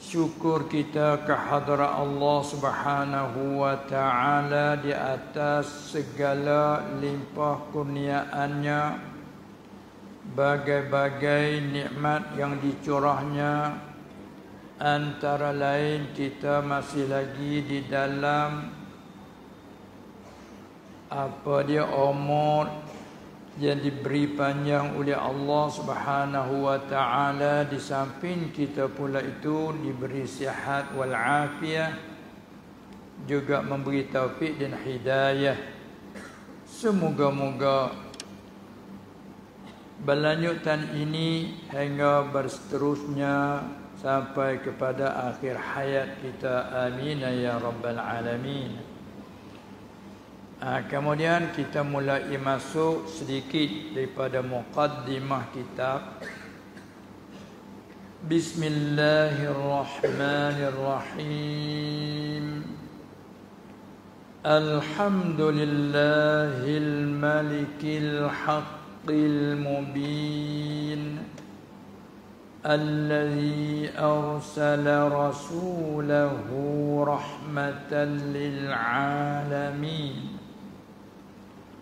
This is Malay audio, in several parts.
syukur kita kehadrat Allah Subhanahu wa taala di atas segala limpah kurniaannya, bagai-bagai nikmat yang dicurahnya. Antara lain kita masih lagi di dalam umur yang diberi panjang oleh Allah Subhanahu wa taala. Di samping kita pula itu diberi sihat wal afiyah, juga memberi taufik dan hidayah. Semoga-moga berlanjutan ini hingga berseterusnya sampai kepada akhir hayat kita. Amin ya rabbal alamin. Kemudian kita mulai masuk sedikit daripada muqaddimah kitab. Bismillahirrahmanirrahim. Alhamdulillahil malikil haqqil mubin, alladzi arsala rasulahu rahmatan lil alamin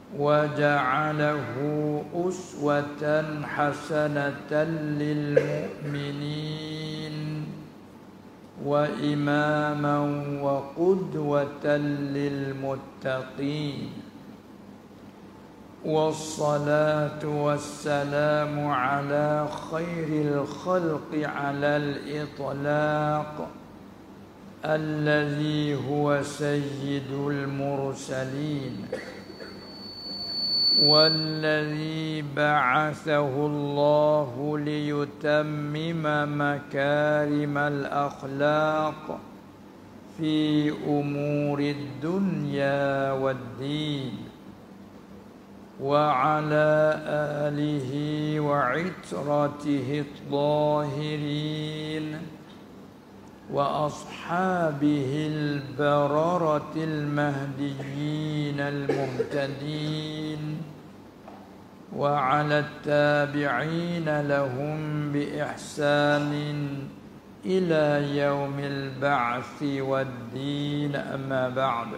وجعله أسوة حسنة للمؤمنين وإماما وقدوة للمتقين والصلاة والسلام على خير الخلق على الإطلاق الذي هو سيد المرسلين والذي بعثه الله ليتمم مكارم الأخلاق في أمور الدنيا والدين وعلى آله وعترته الطاهرين وأصحابه البررة المهديين المهتدين وعلى التابعين لهم بإحسان إلى يوم البعث والدين. أما بعد.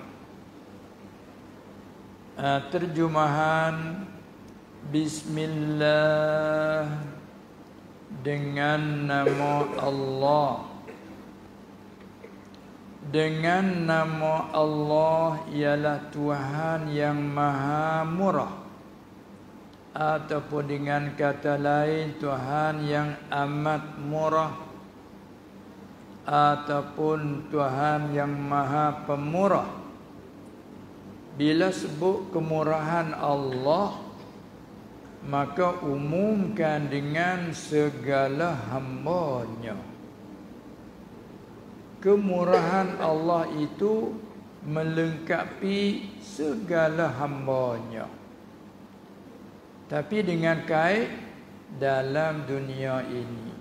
Terjemahan Bismillah, dengan nama Allah. Dengan nama Allah ialah Tuhan yang Maha Murah, ataupun dengan kata lain Tuhan yang amat murah, ataupun Tuhan yang Maha Pemurah. Bila sebut kemurahan Allah, maka umumkan dengan segala hamba-Nya. Kemurahan Allah itu melengkapi segala hamba-Nya, tapi dengan kait dalam dunia ini.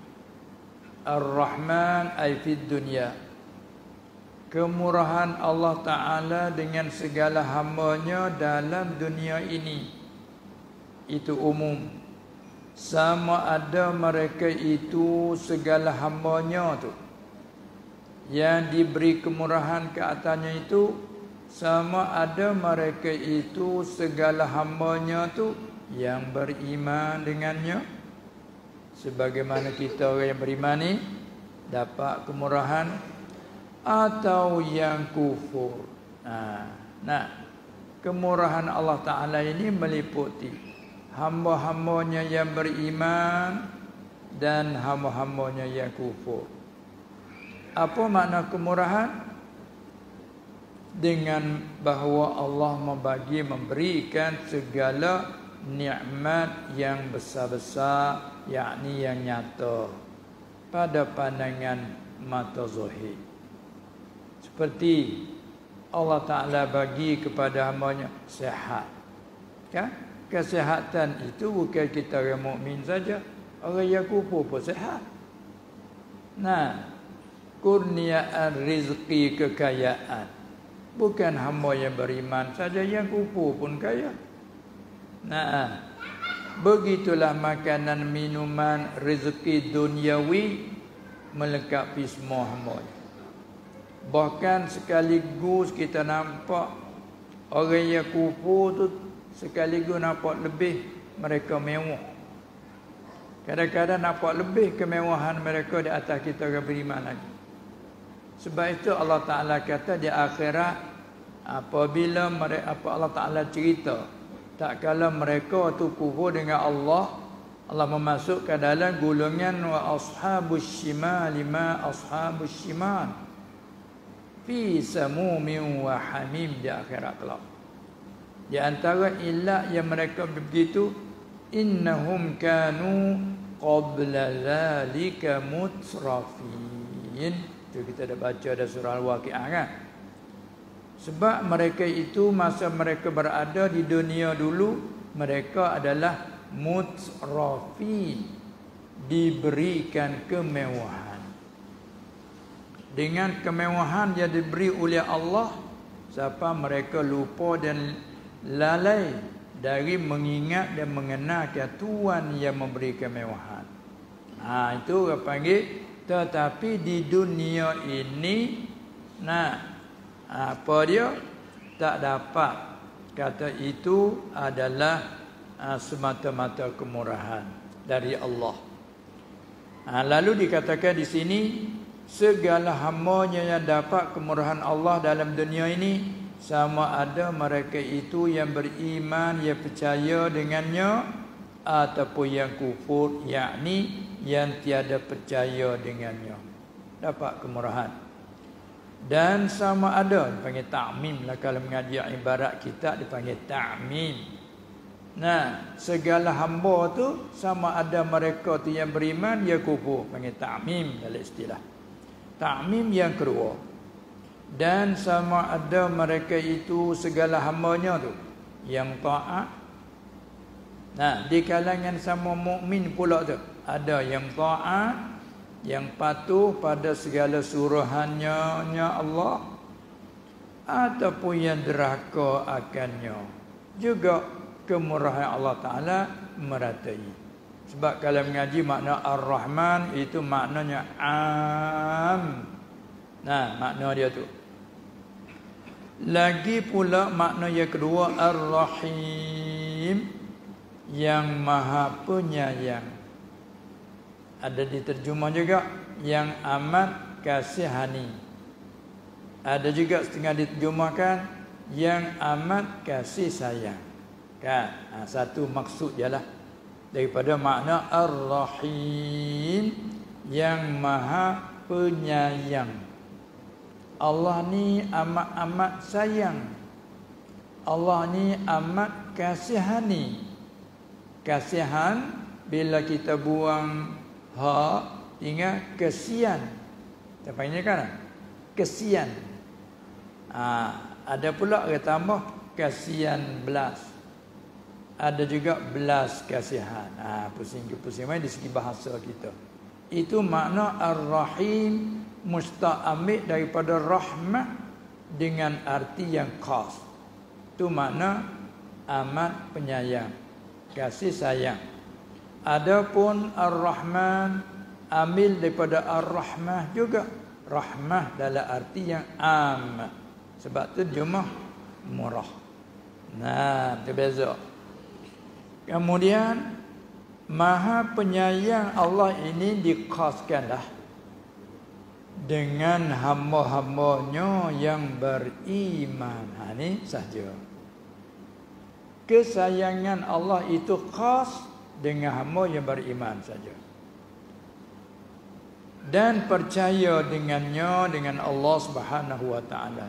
Ar-Rahman ay fid dunya. Kemurahan Allah Ta'ala dengan segala hamba-Nya dalam dunia ini, itu umum. Sama ada mereka itu segala hamba-Nya tu yang diberi kemurahan ke atasnya itu, sama ada mereka itu segala hamba-Nya tu yang beriman dengannya, sebagaimana kita orang yang beriman ni dapat kemurahan, atau yang kufur. Kemurahan Allah Ta'ala ini meliputi hamba-hambanya yang beriman dan hamba-hambanya yang kufur. Apa makna kemurahan? Dengan bahawa Allah memberikan segala nikmat yang besar-besar, yakni yang nyata pada pandangan mata zahir. Seperti Allah Ta'ala bagi kepada hamba-Nya sihat, kan? Kesihatan itu bukan kita orang mukmin saja, orang yang kufur pun sihat. Kurniaan rezeki, kekayaan, bukan hamba yang beriman saja yang kufur pun kaya. Begitulah makanan, minuman, rezeki duniawi melengkapi semua hamba. Bahkan sekaligus kita nampak orang yang kufur tu sekaligus nampak lebih mereka mewah. Kadang-kadang nampak lebih kemewahan mereka di atas kita orang beriman lagi. Sebab itu Allah Ta'ala kata di akhirat, apabila mereka, Allah Ta'ala cerita, tak kala mereka tu kufur dengan Allah, Allah memasukkan dalam golongan wa ashabus shimal ma ashabus shimal fi samumin wa hamim di akhirat kelak. Di antara ilah yang mereka begitu, innahum kanu qabla zalika mutrafin. Itu kita dah baca dalam surah Al-Waqi'ah kan. Sebab mereka itu masa mereka berada di dunia dulu, mereka adalah mutrafi, diberikan kemewahan. Dengan kemewahan yang diberi oleh Allah, siapa mereka lupa dan lalai dari mengingat dan mengenalkan Tuhan yang memberi kemewahan. Itu orang panggil. Tetapi di dunia ini, apa dia? Tak dapat kata itu adalah semata-mata kemurahan dari Allah. Lalu dikatakan di sini, segala hamba-Nya yang dapat kemurahan Allah dalam dunia ini, sama ada mereka itu yang beriman, yang percaya dengannya, ataupun yang kufur, yakni yang tiada percaya dengannya, dapat kemurahan. Dan sama ada, dipanggil ta'mim lah, kalau mengaji ibarat kita dipanggil ta'mim. Segala hamba tu sama ada mereka tu yang beriman, yang kufur, panggil ta'mim dalam istilah. Ta'mim yang kedua. Dan sama ada mereka itu segala hambanya tu yang taat. Di kalangan sama mukmin pula tu ada yang taat, yang patuh pada segala suruhannya Allah, ataupun yang derhaka akannya. Juga kemurahan Allah Ta'ala meratai. Sebab kalau mengaji makna Ar-Rahman itu maknanya am. Makna dia tu. Lagi pula makna yang kedua Ar-Rahim, yang Maha Penyayang. Ada diterjemah juga yang amat kasihani. Ada juga setengah diterjemahkan yang amat kasih sayang. Kan? Satu maksud jelah daripada makna Ar-Rahim, yang Maha Penyayang. Allah ni amat-amat sayang. Allah ni amat kasihani. Kasihan bila kita buang ha, ingat kesian. Kita panggil kan? Kesian. Ada pula orang tambah kasihan belas. Ada juga belas kasihan. Pusing-pusing main di segi bahasa kita. Itu makna Ar-Rahim, mustaq ambil daripada rahmah dengan arti yang khas. Itu makna amat penyayang, kasih sayang. Adapun Ar-Rahman ambil daripada Ar-Rahmah juga, rahmah dalam arti yang am. Sebab tu jumlah murah. Itu beza. Kemudian Maha Penyayang Allah ini dikhaskanlah dengan hamba-hambanya yang beriman. Ini sahaja. Kesayangan Allah itu khas dengan hamba yang beriman saja. Dan percaya dengannya, dengan Allah Subhanahu wa taala.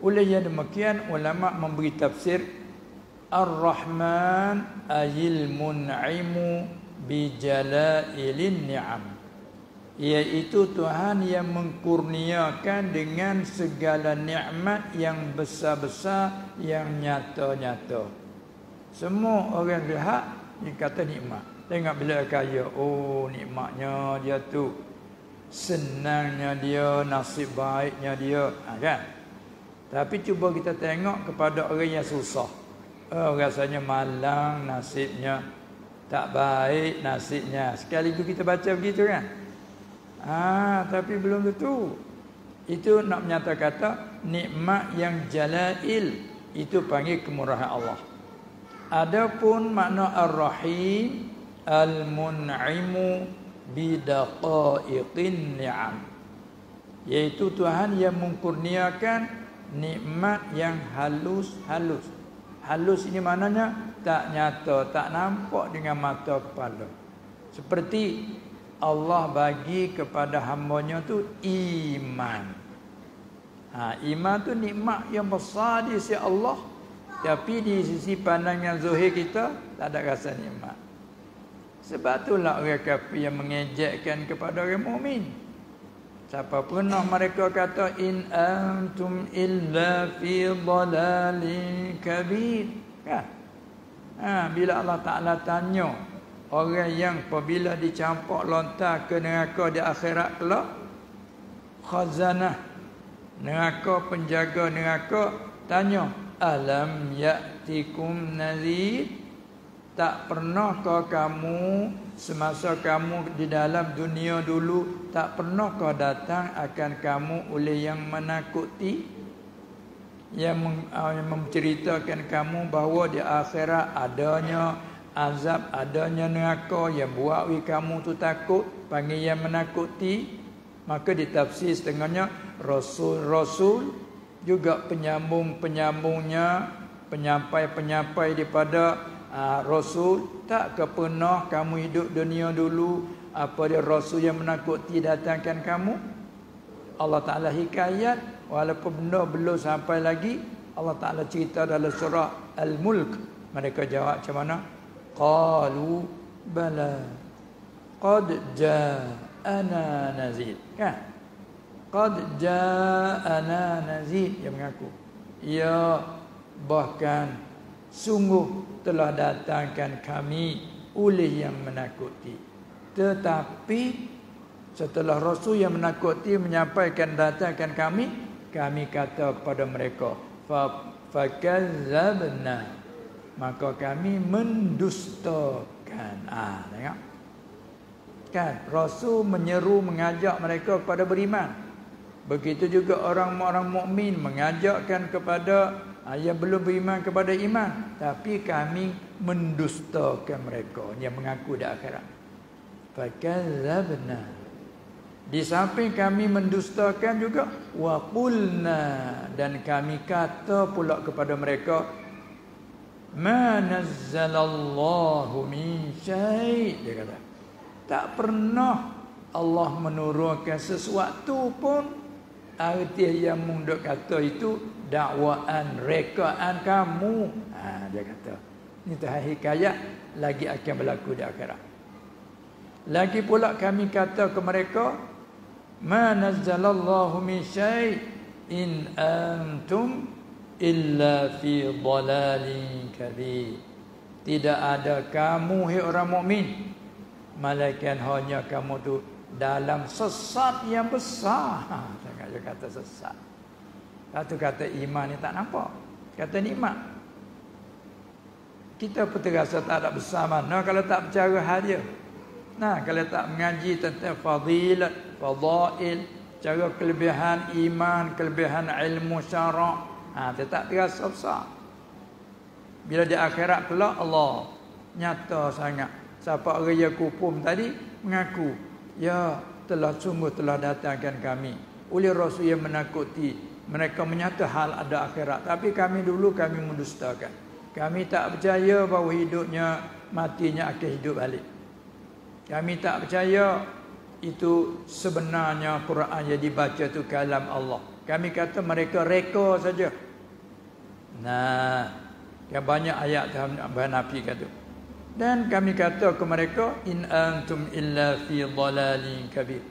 Oleh yang demikian ulama memberi tafsir Ar-Rahman ayil mun'imu bijalailin ni'am, iaitu Tuhan yang mengkurniakan dengan segala nikmat yang besar-besar, yang nyata-nyata. Semua orang lihat dia kata nikmat. Tengok bila kaya, oh nikmatnya dia tu, senangnya dia, nasib baiknya dia, kan? Tapi cuba kita tengok kepada orang yang susah. Rasanya malang nasibnya, tak baik nasibnya. Sekaligus kita baca begitu kan? Tapi belum tentu. Itu nak menyatakan kata nikmat yang jalail, itu panggil kemurahan Allah. Adapun makna Ar-Rahim, Al-Mun'imu bidaqaiqin ni'am, yaitu Tuhan yang mengkurniakan nikmat yang halus-halus. Halus ini maknanya tak nyata, tak nampak dengan mata kepala. Seperti Allah bagi kepada hamba-Nya tu iman. Iman tu nikmat yang besar di sisi Allah, tapi di sisi pandangan zahir kita tak ada rasa nikmat. Sebab itulah orang kafir yang mengejekkan kepada orang mukmin. Siapa pernah mereka kata in antum illa fi dhalalin kabir. Bila Allah Ta'ala tanya orang yang apabila dicampak lontar ke neraka di akhirat kelak, khazanah neraka, penjaga neraka tanya, alam ya'tikum nadhir, tak pernahkah kamu semasa kamu di dalam dunia dulu, tak pernahkah datang akan kamu oleh yang menakuti, yang menceritakan kamu bahawa di akhirat adanya azab, adanya neraka yang buat kamu tu takut, panggil yang menakuti. Maka ditafsir setengahnya rasul-rasul juga penyambung-penyambungnya, penyampai-penyampai daripada rasul. Tak ke pernah kamu hidup dunia dulu apa dia rasul yang menakuti datangkan kamu? Allah Ta'ala hikayat, walaupun benda belum sampai lagi, Allah Ta'ala cerita dalam surah Al-Mulk. Mereka jawab macam mana? Qalu bala qad ja'ana nazir. Qad ja'ana nazir, yang mengaku, ya, bahkan sungguh telah datangkan kami oleh yang menakuti. Tetapi setelah Rasul yang menakuti menyampaikan datangkan kami kata kepada mereka, fakadzabna, maka kami mendustakan. Tengok kan, Rasul menyeru, mengajak mereka kepada beriman. Begitu juga orang-orang mukmin mengajakkan kepada yang belum beriman kepada iman, tapi kami mendustakan mereka yang mengaku di akhirat. Fakadzabna, di samping kami mendustakan juga, wa qulna, dan kami kata pula kepada mereka, ma nazzalallahu min syai', dia kata, tak pernah Allah menurunkan sesuatu pun. Arti yang munduk kata itu dakwaan, rekaan kamu. Dia kata, ini Tuhan hikayat lagi akan berlaku di akhirat. Lagi pula kami kata ke mereka, ma nazzalallahu min syai' in antum illa fi dhalalin kabir. Tidak ada kamu, hai orang mukmin, melainkan hanya kamu tu dalam sesat yang besar. Dia kata sesat. Satu kata iman ni tak nampak, kata nikmat. Kita pun terasa tak ada besar mana kalau tak bercara hal dia. Kalau tak mengaji tentang fadilat, fadail, cara kelebihan iman, kelebihan ilmu syarak, dia tak terasa besar. Bila di akhirat kelak, Allah nyata sangat. Siapa orang yang kupum tadi mengaku, ya, sungguh telah datangkan kami oleh Rasul yang menakuti. Mereka menyata hal ada akhirat, tapi kami dulu kami mendustakan. Kami tak percaya bahawa hidupnya, matinya akan hidup balik. Kami tak percaya itu sebenarnya Quran yang dibaca itu kalam Allah. Kami kata mereka reka saja. Yang banyak ayat Nabi kata. Dan kami kata ke mereka, in antum illa fi dhalalin kabir.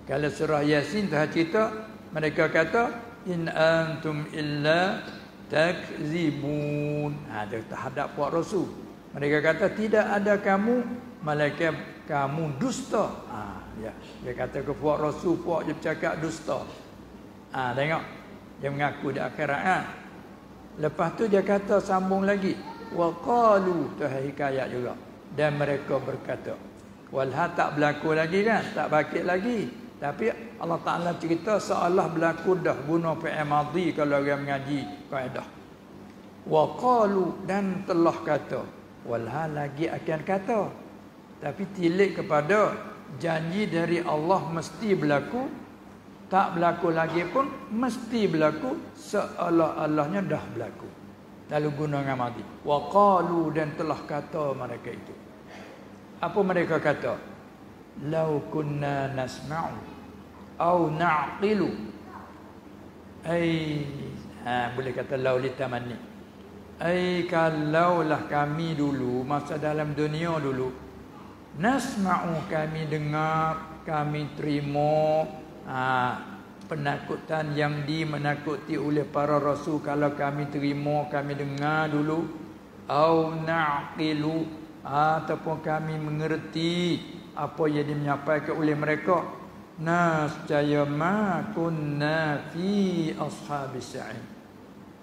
Kalau surah Yasin Tuhan cerita, mereka kata, in antum illa takzibun. Terhadap puak Rasul. Mereka kata, tidak ada kamu, malaikat kamu dusta. Dia kata ke puak Rasul, puak dia bercakap dusta. Tengok, dia mengaku di akhirat. Lepas tu dia kata, sambung lagi, wa qalu, tu hikayat juga, dan mereka berkata, walha tak berlaku lagi kan, tak bakit lagi. Tapi Allah Ta'ala cerita seolah berlaku dah, guna fi'il madhi kalau orang mengaji kaedah. Wa qalu, dan telah kata, walha lagi akan kata. Tapi tilik kepada janji dari Allah mesti berlaku, tak berlaku lagi pun mesti berlaku, seolah-olahnya dah berlaku. Lalu guna dengan madhi. Wa qalu, dan telah kata mereka itu. Apa mereka kata? Lau kunna nasma'u au na'qilu. Boleh kata lau litamanni. Kalaulah kami dulu, masa dalam dunia dulu, nasma'u, kami dengar, kami terima penakutan yang dimenakuti oleh para rasul. Kalau kami terima, kami dengar dulu. Au na'qilu, ataupun kami mengerti apa yang dimenyampaikan oleh mereka. Nascaya ma kunna fi ashabis sa'id.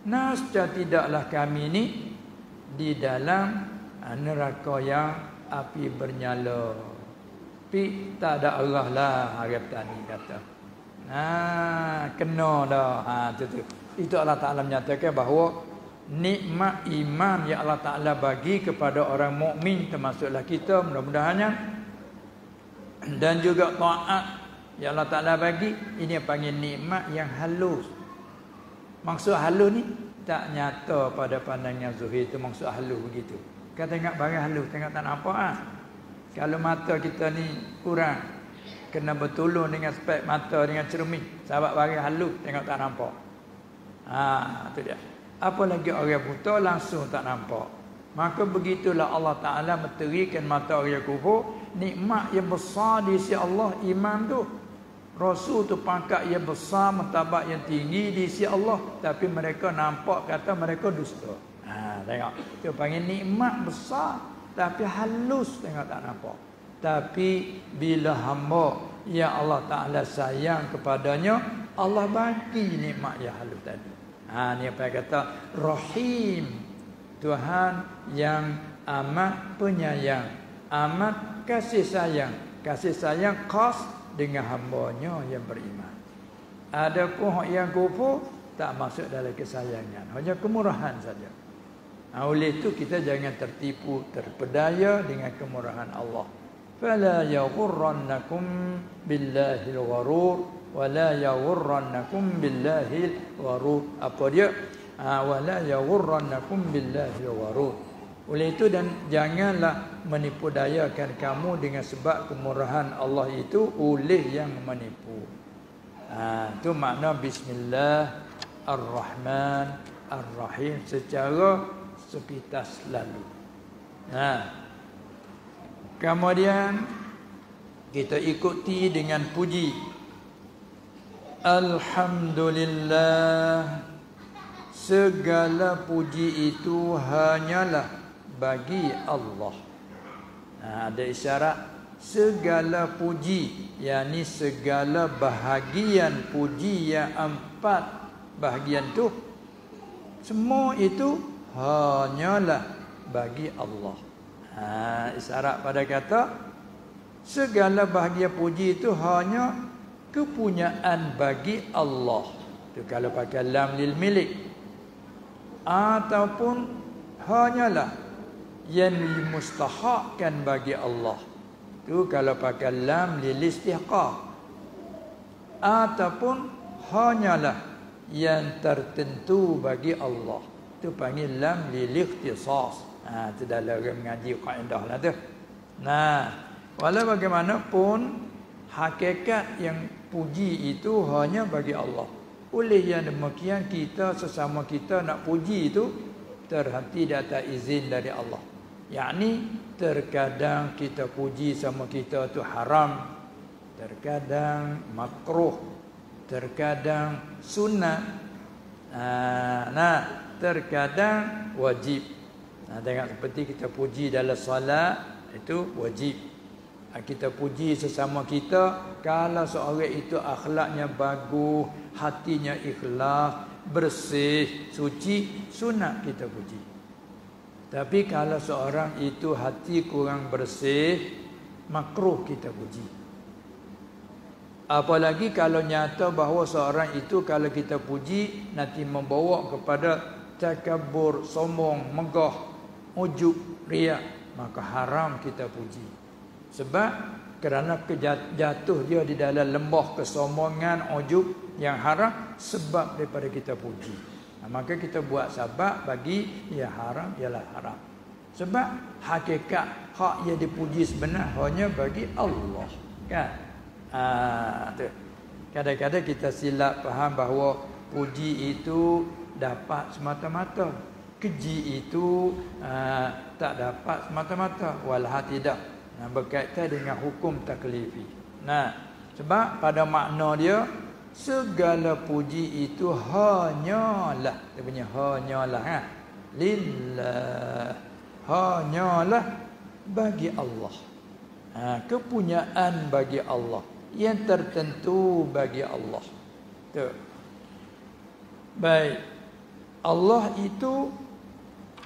Nascaya tidaklah kami ni di dalam neraka yang api bernyala. Tapi tak ada Allah lah, Arab tani kata. Kena dah. Itu Allah Ta'ala menyatakan bahawa nikmat iman yang Allah Ta'ala bagi kepada orang mukmin, termasuklah kita mudah-mudahannya, dan juga taat yang Allah Ta'ala bagi, ini yang panggil nikmat yang halus. Maksud halus ni tak nyata pada pandangan Zuhir, itu maksud halus begitu. Kita tengok barang halus, tengok tak nampak. Kalau mata kita ni kurang, kena bertolong dengan spek mata, dengan cermin. Sebab barang halus tengok tak nampak. Itu dia. Apa lagi orang buta langsung tak nampak. Maka begitulah Allah Ta'ala menterikan mata orang kufur. Nikmat yang besar di sisi Allah, iman tu. Rasul tu pangkat yang besar, martabat yang tinggi di sisi Allah. Tapi mereka nampak kata mereka dusta. Tengok. Itu panggil nikmat besar, tapi halus tengok tak nampak. Tapi bila hamba yang Allah Ta'ala sayang kepadanya, Allah bagi nikmat yang halus tadi. Ni apa yang kata Rahim, Tuhan yang amat penyayang, amat kasih sayang. Kasih sayang khas dengan hambanya yang beriman. Adapun yang kufur tak masuk dalam kesayangan, hanya kemurahan saja. Oleh itu kita jangan tertipu, terpedaya dengan kemurahan Allah. Fala yaghurrannakum billahil gharur, wala yaghurrannakum billahil gharur. Apa dia? Wala yaghurrannakum billahil gharur. Oleh itu, dan janganlah menipu dayakan kamu dengan sebab kemurahan Allah itu oleh yang menipu. Itu makna Bismillah Ar-Rahman Ar-Rahim secara sepintas lalu. Kemudian kita ikuti dengan puji. Alhamdulillah, segala puji itu hanyalah bagi Allah. Ada isyarat segala puji, yakni segala bahagian puji yang 4 bahagian tu, semua itu hanyalah bagi Allah. Isyarat pada kata segala bahagia puji itu hanya kepunyaan bagi Allah. Itu kalau pakai lam lil milik. Ataupun hanyalah yang dimustahakkan bagi Allah. Itu kalau pakai lam lil istihqaq. Ataupun hanyalah yang tertentu bagi Allah. Itu panggil lam lil ikhtisas. Itu dalam orang mengaji kaedah lah tu. Walau bagaimanapun hakikat yang puji itu hanya bagi Allah. Oleh yang demikian kita sesama kita nak puji itu terhenti di atas izin dari Allah. Yakni terkadang kita puji sama kita itu haram, terkadang makruh, terkadang sunnah, terkadang wajib. Tengok seperti kita puji dalam salat itu wajib. Kita puji sesama kita kalau seorang itu akhlaknya bagus, hatinya ikhlas, bersih, suci, sunat kita puji. Tapi kalau seorang itu hati kurang bersih, makruh kita puji. Apalagi kalau nyata bahawa seorang itu kalau kita puji nanti membawa kepada takabur, sombong, megah, ujub, riak, maka haram kita puji. Sebab kerana jatuh dia di dalam lembah kesombongan, ujub yang haram sebab daripada kita puji. Maka kita buat sebab bagi yang haram ialah haram. Sebab hakikat hak yang dipuji sebenar hanya bagi Allah, kan? Tu. Kadang-kadang kita silap faham bahawa puji itu dapat semata-mata, keji itu tak dapat semata-mata. Walah tidak. Berkaitan dengan hukum taklifi. Sebab pada makna dia segala puji itu hanyalah, dia punya hanyalah, lillah, hanyalah bagi Allah. Kepunyaan bagi Allah, yang tertentu bagi Allah. Tu. Baik. Allah itu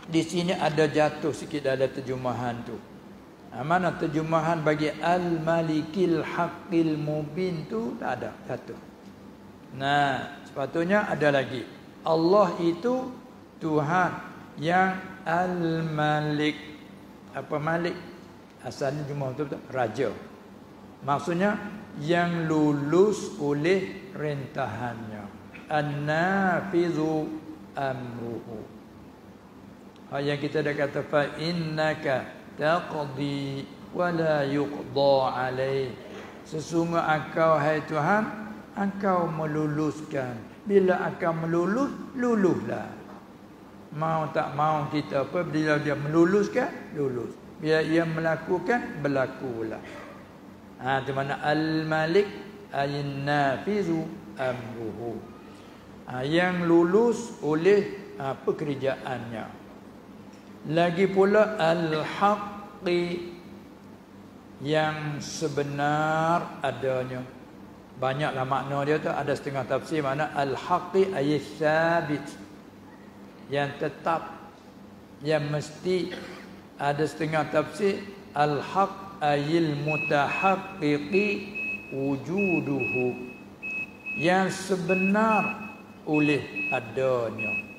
di sini ada jatuh sikit dalam terjemahan tu. Mana terjemahan bagi Al-Malikil Haqqil Mubin tu tak ada, satu. Sepatutnya ada lagi. Allah itu Tuhan yang Al-Malik. Apa Malik? Asalnya jemaah tu raja. Maksudnya yang lulus oleh rentahannya. An-nafizu amruhu. Yang kita dah kata fa innaka taqdi wa la yuqda alaih. Sesungguhnya engkau hai Tuhan, engkau meluluskan. Bila akan melulus, luluhlah. Mau tak mau kita apa, bila dia meluluskan, lulus. Bila ia melakukan, berlakulah. Itu mana Al-Malik Al-Nafizu amruhu. Yang lulus oleh pekerjaannya. Lagi pula Al-Haqqi, yang sebenar adanya. Banyaklah makna dia tu, ada setengah tafsir makna Al-Haqqi ayat sabit, yang tetap, yang mesti. Ada setengah tafsir Al-Haq ayil mutahaqqiqi wujuduhu, yang sebenar oleh adanya.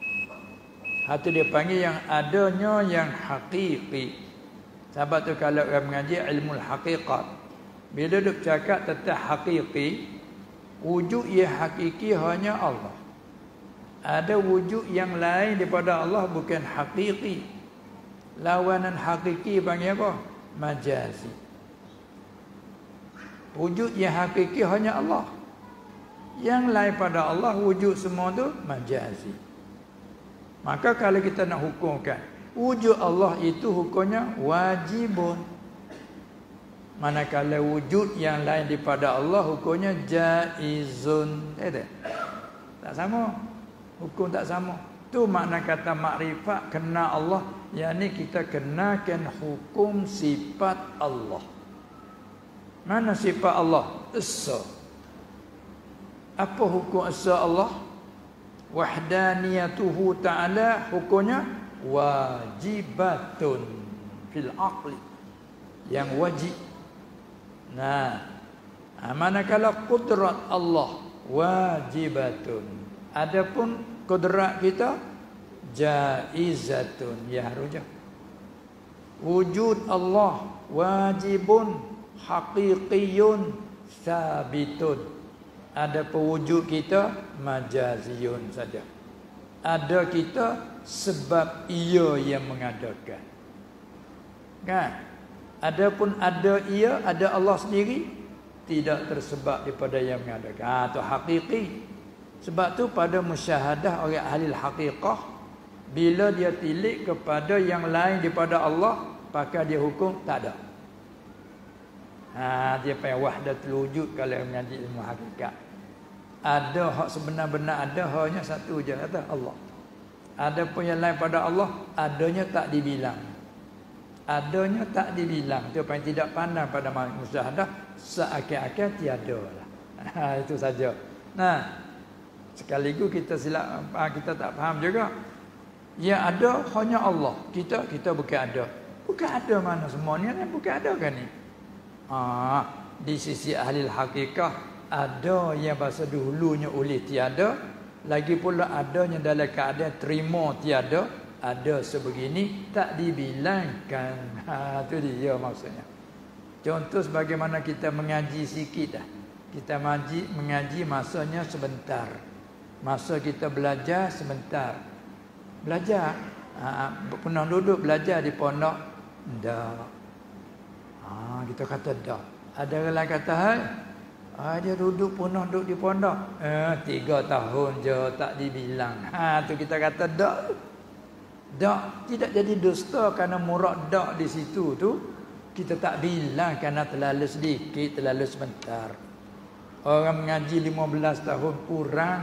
Hati dia panggil yang adanya yang hakiki. Sebab tu kalau orang mengaji ilmu hakikat, bila dia cakap tentang hakiki, wujud yang hakiki hanya Allah. Ada wujud yang lain daripada Allah bukan hakiki. Lawanan hakiki panggil apa? Majazi. Wujud yang hakiki hanya Allah. Yang lain pada Allah, wujud semua tu majazi. Maka kalau kita nak hukumkan, wujud Allah itu hukumnya wajibun. Manakala wujud yang lain daripada Allah hukumnya jaizun. Tak sama. Hukum tak sama. Tu makna kata makrifat kena Allah, yakni kita kenakan hukum sifat Allah. Mana sifat Allah? Esa. Apa hukum esa Allah? Wahdaniyatuhu ta'ala, hukumnya wajibatun fil aqli, yang wajib. Manakala qudrat Allah wajibatun, adapun qudrat kita jaizatun, ya harujah. Wujud Allah wajibun haqiqiyun sabitun. Ada pewujud kita majaziyun saja. Ada kita sebab ia yang mengadakan. Kan? Adapun ada ia, ada Allah sendiri, tidak tersebab daripada yang mengadakan. Itu hakiki. Sebab tu pada musyahadah orang ahli haqiqah, bila dia tilik kepada yang lain daripada Allah, maka dia hukum tak ada. Dia panggil wahdatul wujud kalau mengaji ilmu hakikat. Ada hak sebenar-benar ada, hanya satu je, kata Allah. Ada pun yang lain pada Allah, adanya tak dibilang. Adanya tak dibilang. Itu paling tidak pandang pada musyahadah, seakan-akan tiada lah. Itu saja. Sekaligus kita silap, kita tak faham juga. Yang ada hanya Allah. Kita bukan ada. Bukan ada mana semua ni, bukan ada kan ni. Di sisi ahli hakikah Ada yang masa dulunya oleh tiada, lagi pula adanya dalam keadaan terima tiada, ada sebegini tak dibilangkan. Itu dia maksudnya. Contoh sebagaimana kita mengaji sikit dah. Kita mengaji masanya sebentar. Masa kita belajar sebentar. Belajar. Pernah duduk belajar di pondok? Tak. Kita kata tak. Ada orang lain kata, dia duduk pernah duduk di pondok. 3 tahun je tak dibilang. Tu kita kata tak. Tak. Tidak jadi dusta kerana murak tak di situ tu. Kita tak bilang kerana terlalu sedikit, terlalu sebentar. Orang mengaji 15 tahun kurang.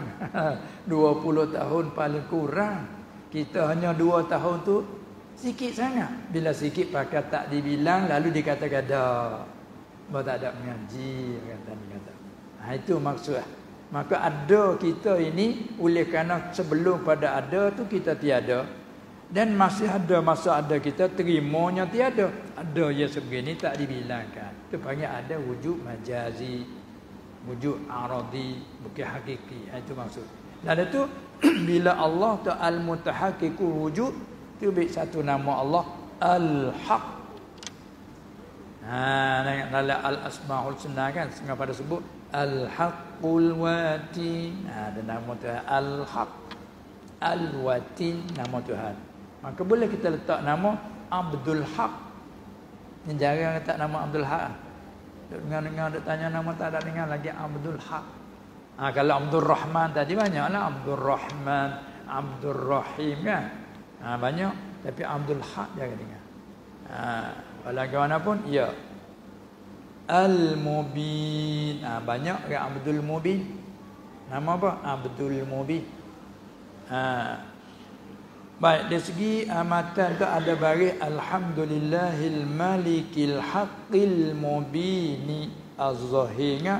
20 tahun paling kurang. Kita hanya 2 tahun tu sikit sangat. Bila sikit pakai tak dibilang, lalu dikatakan dah. Bahawa tak ada mengaji. Kata. Itu maksud. Maka ada kita ini, oleh kerana sebelum pada ada tu kita tiada. Dan masih ada masa ada kita terimanya tiada. Ada yang sebegini tak dibilangkan. Itu panggil ada wujud majazi, wujud aradi, bukan hakiki. Itu maksud. Dan itu bila Allah Ta'ala al-mutahaqqiqu wujud, itu satu nama Allah Al-Haq. Dalam Al-Asma'ul Husna kan setengah pada sebut Al-Haqqul Watin. Ada nama Tuhan Al-Haq, Al-Watin, nama Tuhan. Maka boleh kita letak nama Abdul Haq. Ini jarang letak nama Abdul Haq. Dengar-dengar ada tanya nama, tak ada dengar lagi Abdul Haq. Kalau Abdul Rahman tadi banyaklah. Abdul Rahman, Abdul Rahim kan. Banyak. Tapi Abdul Haq jangan dengar. Bagaimanapun ya. Al-Mubin. Banyak ke Abdul Mubin. Nama apa? Abdul Mubin. Baik, dari segi amatan tu ada baris Alhamdulillahil Malikil Haqqil Mubini Az-Zahirnya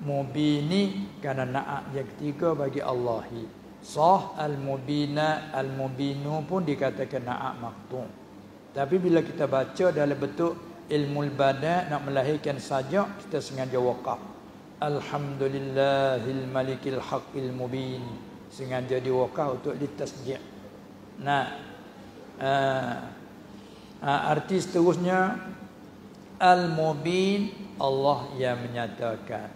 Mubini kerana na'at yang ketiga bagi Allahi. Sah al-mubina, al-mubinu pun dikatakan na'at maqtu'. Tapi bila kita baca dalam bentuk ilmu al-bada' nak melahirkan sajak, kita sengaja waqaf. Alhamdulillahil Malikil Haqqil Mubin. Sengaja diwaqaf untuk ditasjid. Arti seterusnya Al-Mubin, Allah yang menyatakan,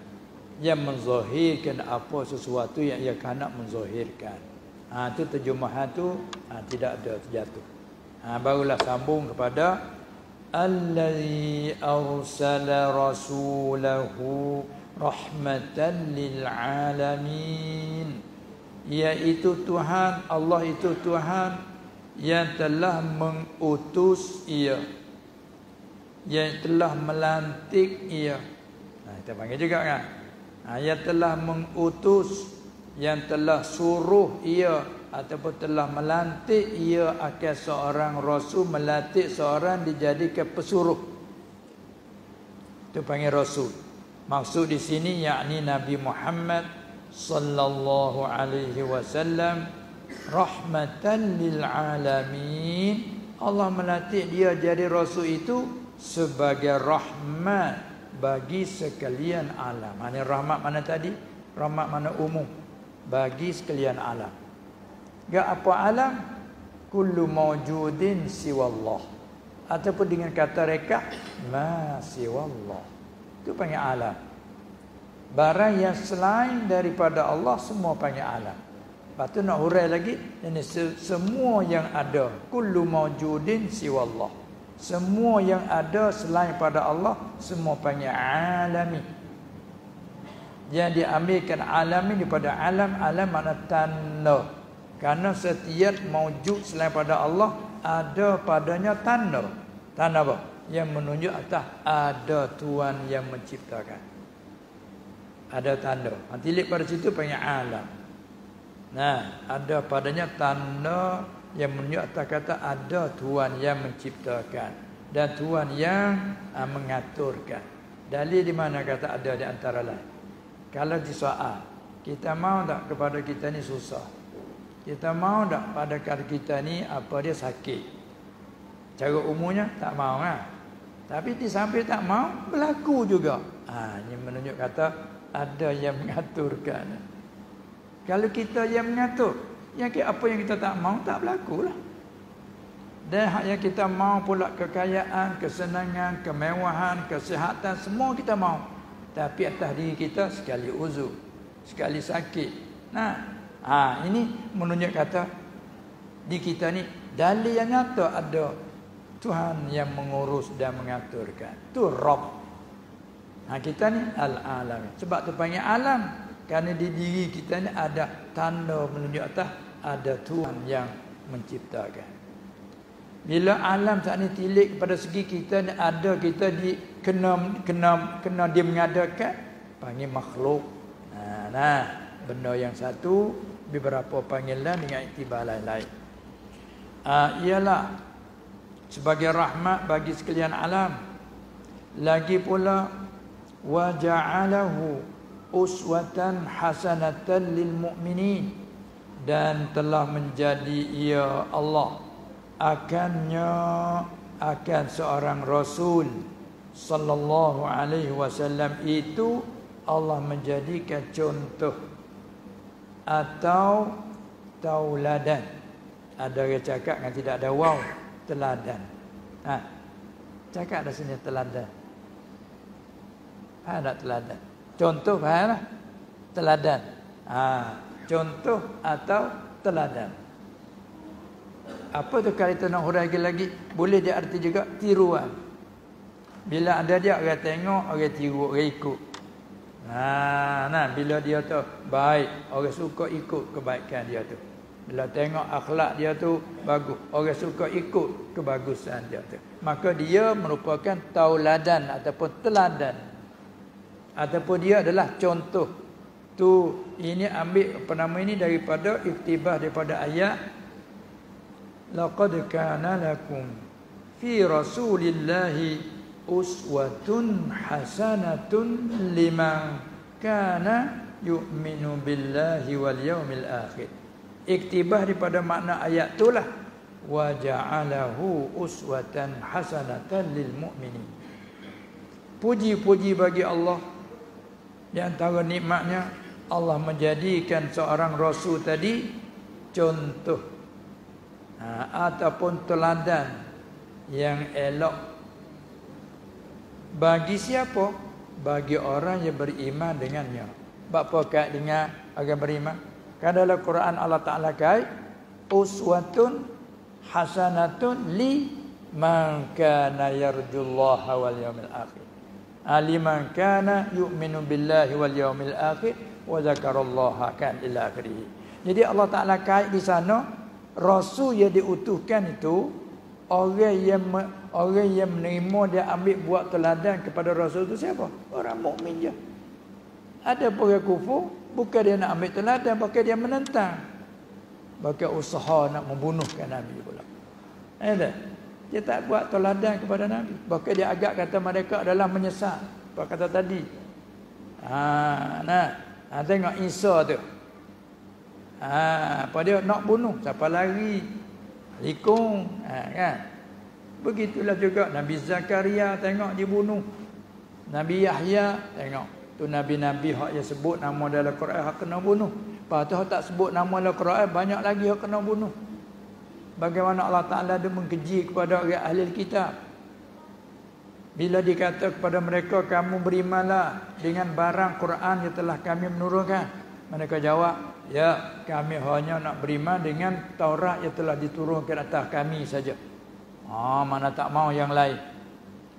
yang menzahirkan apa sesuatu yang ia nak menzahirkan. Itu terjemahan tu tidak ada terjatuh. Barulah sambung kepada Allazi arsala rasulahu rahmatan lil alamin. Iaitu Tuhan, Allah itu Tuhan yang telah mengutus ia, yang telah melantik ia. Kita panggil juga kan. Yang telah mengutus, yang telah suruh ia, ataupun telah melantik ia akan seorang rasul, melantik seorang dijadikan pesuruh. Itu panggil rasul. Maksud di sini yakni Nabi Muhammad sallallahu alaihi wasallam rahmatan lil alamin. Allah melantik dia jadi rasul itu sebagai rahmat bagi sekalian alam. Mana rahmat mana tadi? Rahmat mana umum? Bagi sekalian alam. Gak apa alam? Kullu mawjudin siwallah. Ataupun dengan kata reka ma siwallah. Itu panggil alam. Barang yang selain daripada Allah semua panggil alam. Lepas tu nak hurai lagi, ini semua yang ada, kullu mawjudin siwallah. Semua yang ada selain pada Allah semua panggil alami. Yang diambilkan alami daripada alam, alam makna tanda. Karena setiap mawjud selain pada Allah ada padanya tanda. Tanda apa? Yang menunjuk atas ada Tuhan yang menciptakan. Ada tanda. Tilik pada situ panggil alam. Ada padanya tanda yang menunjuk atas kata ada Tuhan yang menciptakan dan Tuhan yang mengaturkan. Dalil di mana kata ada di antara lain. Kalau disoal, kita mau tak kepada kita ni susah? Kita mau tak pada kita ni apa dia sakit? Cara umumnya tak mau kan? Tapi di samping tak mau berlaku juga. Ini menunjuk kata ada yang mengaturkan. Kalau kita yang mengatur, apa yang kita tak mau tak berlaku lah. Dan hak yang kita mau pula kekayaan, kesenangan, kemewahan, kesihatan, semua kita mau. Tapi atas diri kita sekali uzur, sekali sakit. Ini menunjuk kata di kita ni dalil yang nyata ada Tuhan yang mengurus dan mengaturkan. Tu Rabb. Kita ni al-alam. Sebab tu panggil alam. Kerana di diri kita ni ada tanda menunjuk atas ada Tuhan yang menciptakan. Bila alam saat ni tilik kepada segi kita ni ada, kita di kena dia mengadakan, panggil makhluk. Benda yang satu beberapa panggilan dengan iktibar lain-lain. Ialah sebagai rahmat bagi sekalian alam. Lagi pula wa ja'alahu uswatan hasanatan lil mu'minin, dan telah menjadi ia Allah akan seorang rasul sallallahu alaihi wasallam itu Allah menjadikan contoh atau tauladan. Ada orang cakap kan tidak ada waw, teladan. Cakap ada sini teladan. Ada teladan. Contoh faham lah. Teladan. Contoh atau teladan. Apa tu kalau kita nak huraikan lagi? Boleh diarti juga tiruan. Bila ada dia orang tengok, orang tiru, orang ikut. Bila dia tu baik, orang suka ikut kebaikan dia tu. Bila tengok akhlak dia tu bagus, orang suka ikut kebagusan dia tu. Maka dia merupakan tauladan ataupun teladan. Ataupun dia adalah contoh. Ini ambil ini daripada iktibar daripada ayat laqad kana lakum fi rasulillahi uswatun hasanatun liman kana yu'minu billahi wal yawmil akhir. Iktibar daripada makna ayat itulah wa ja'alahu uswatan hasanatan lil mu'minin. Puji-puji bagi Allah. Di antara nikmatnya Allah menjadikan seorang rasul tadi contoh ataupun teladan yang elok bagi siapa? Bagi orang yang beriman dengannya. Apa kait dengan orang beriman? Kan dalam Quran Allah Ta'ala kait uswatun hasanatun li man kana yarjullaha wal yawmil akhir. Aliman kana yu'minu billahi wal yawmil akhir wa zakarallaha kan ila akhirih. Jadi Allah Ta'ala kait di sana rasul yang diutuhkan itu orang yang menerima dia ambil buat teladan kepada rasul itu siapa? Orang mukmin je. Ada orang kufur bukan dia nak ambil teladan, bahkan dia menentang. Bahkan usaha nak membunuhkan Nabi pula. Dia tak buat teladan kepada Nabi. Bahkan dia agak kata mereka adalah menyesat. Apa kata tadi? Tengok Isa tu. Apa dia nak bunuh, siapa lari likung, kan? Begitulah juga Nabi Zakaria tengok dibunuh. Nabi Yahya tengok tu nabi-nabi hak yang sebut nama dalam Quran hak kena bunuh. Lepas tu hak tak sebut nama dalam Quran banyak lagi hak kena bunuh. Bagaimana Allah Ta'ala dia mengkeji kepada orang ahli kitab. Bila dikata kepada mereka kamu berimanlah dengan barang Quran yang telah kami menurunkan. Mereka jawab, ya kami hanya nak beriman dengan Taurat yang telah diturunkan atas kami saja. Mana tak mau yang lain.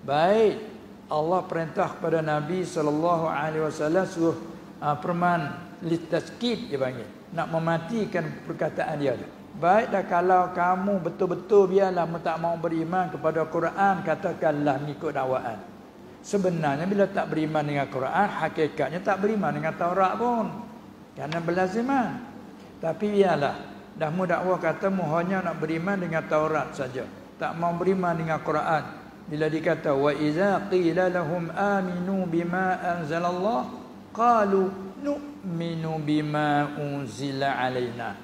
Baik, Allah perintah kepada Nabi SAW suruh perman litazkid dia panggil, nak mematikan perkataan dia. Baik dah kalau kamu betul-betul biarlah tak mau beriman kepada Quran, katakanlah mengikut dakwaan. Sebenarnya bila tak beriman dengan Quran, hakikatnya tak beriman dengan Taurat pun. Kerana berlaziman. Tapi biarlah dah mu dakwah kata mu hanya nak beriman dengan Taurat saja, tak mau beriman dengan Quran. Bila dikata wa iza qila lahum aminu bima anzalallah qalu nu'minu bima unzila alaina.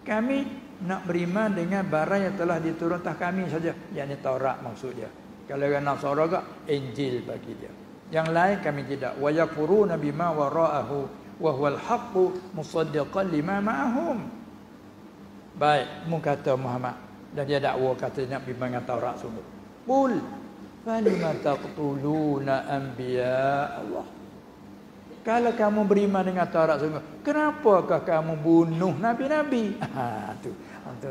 Kami nak beriman dengan barang yang telah diturunkan kami saja, yakni Taurat maksud dia. Kalau orang Nasara juga Injil bagi dia. Yang lain kami tidak. Wa yakfuruna bima wara'ahu wa huwal haqqu musaddiqan lima ma'ahum. Baik, mu kata Muhammad dan dia dakwa kata nak pergi dengan Taurat sungguh. Qul falima taqtuluna anbiya Allah. Kalau kamu beriman dengan Taurat sungguh, kenapakah kamu bunuh nabi-nabi? Tu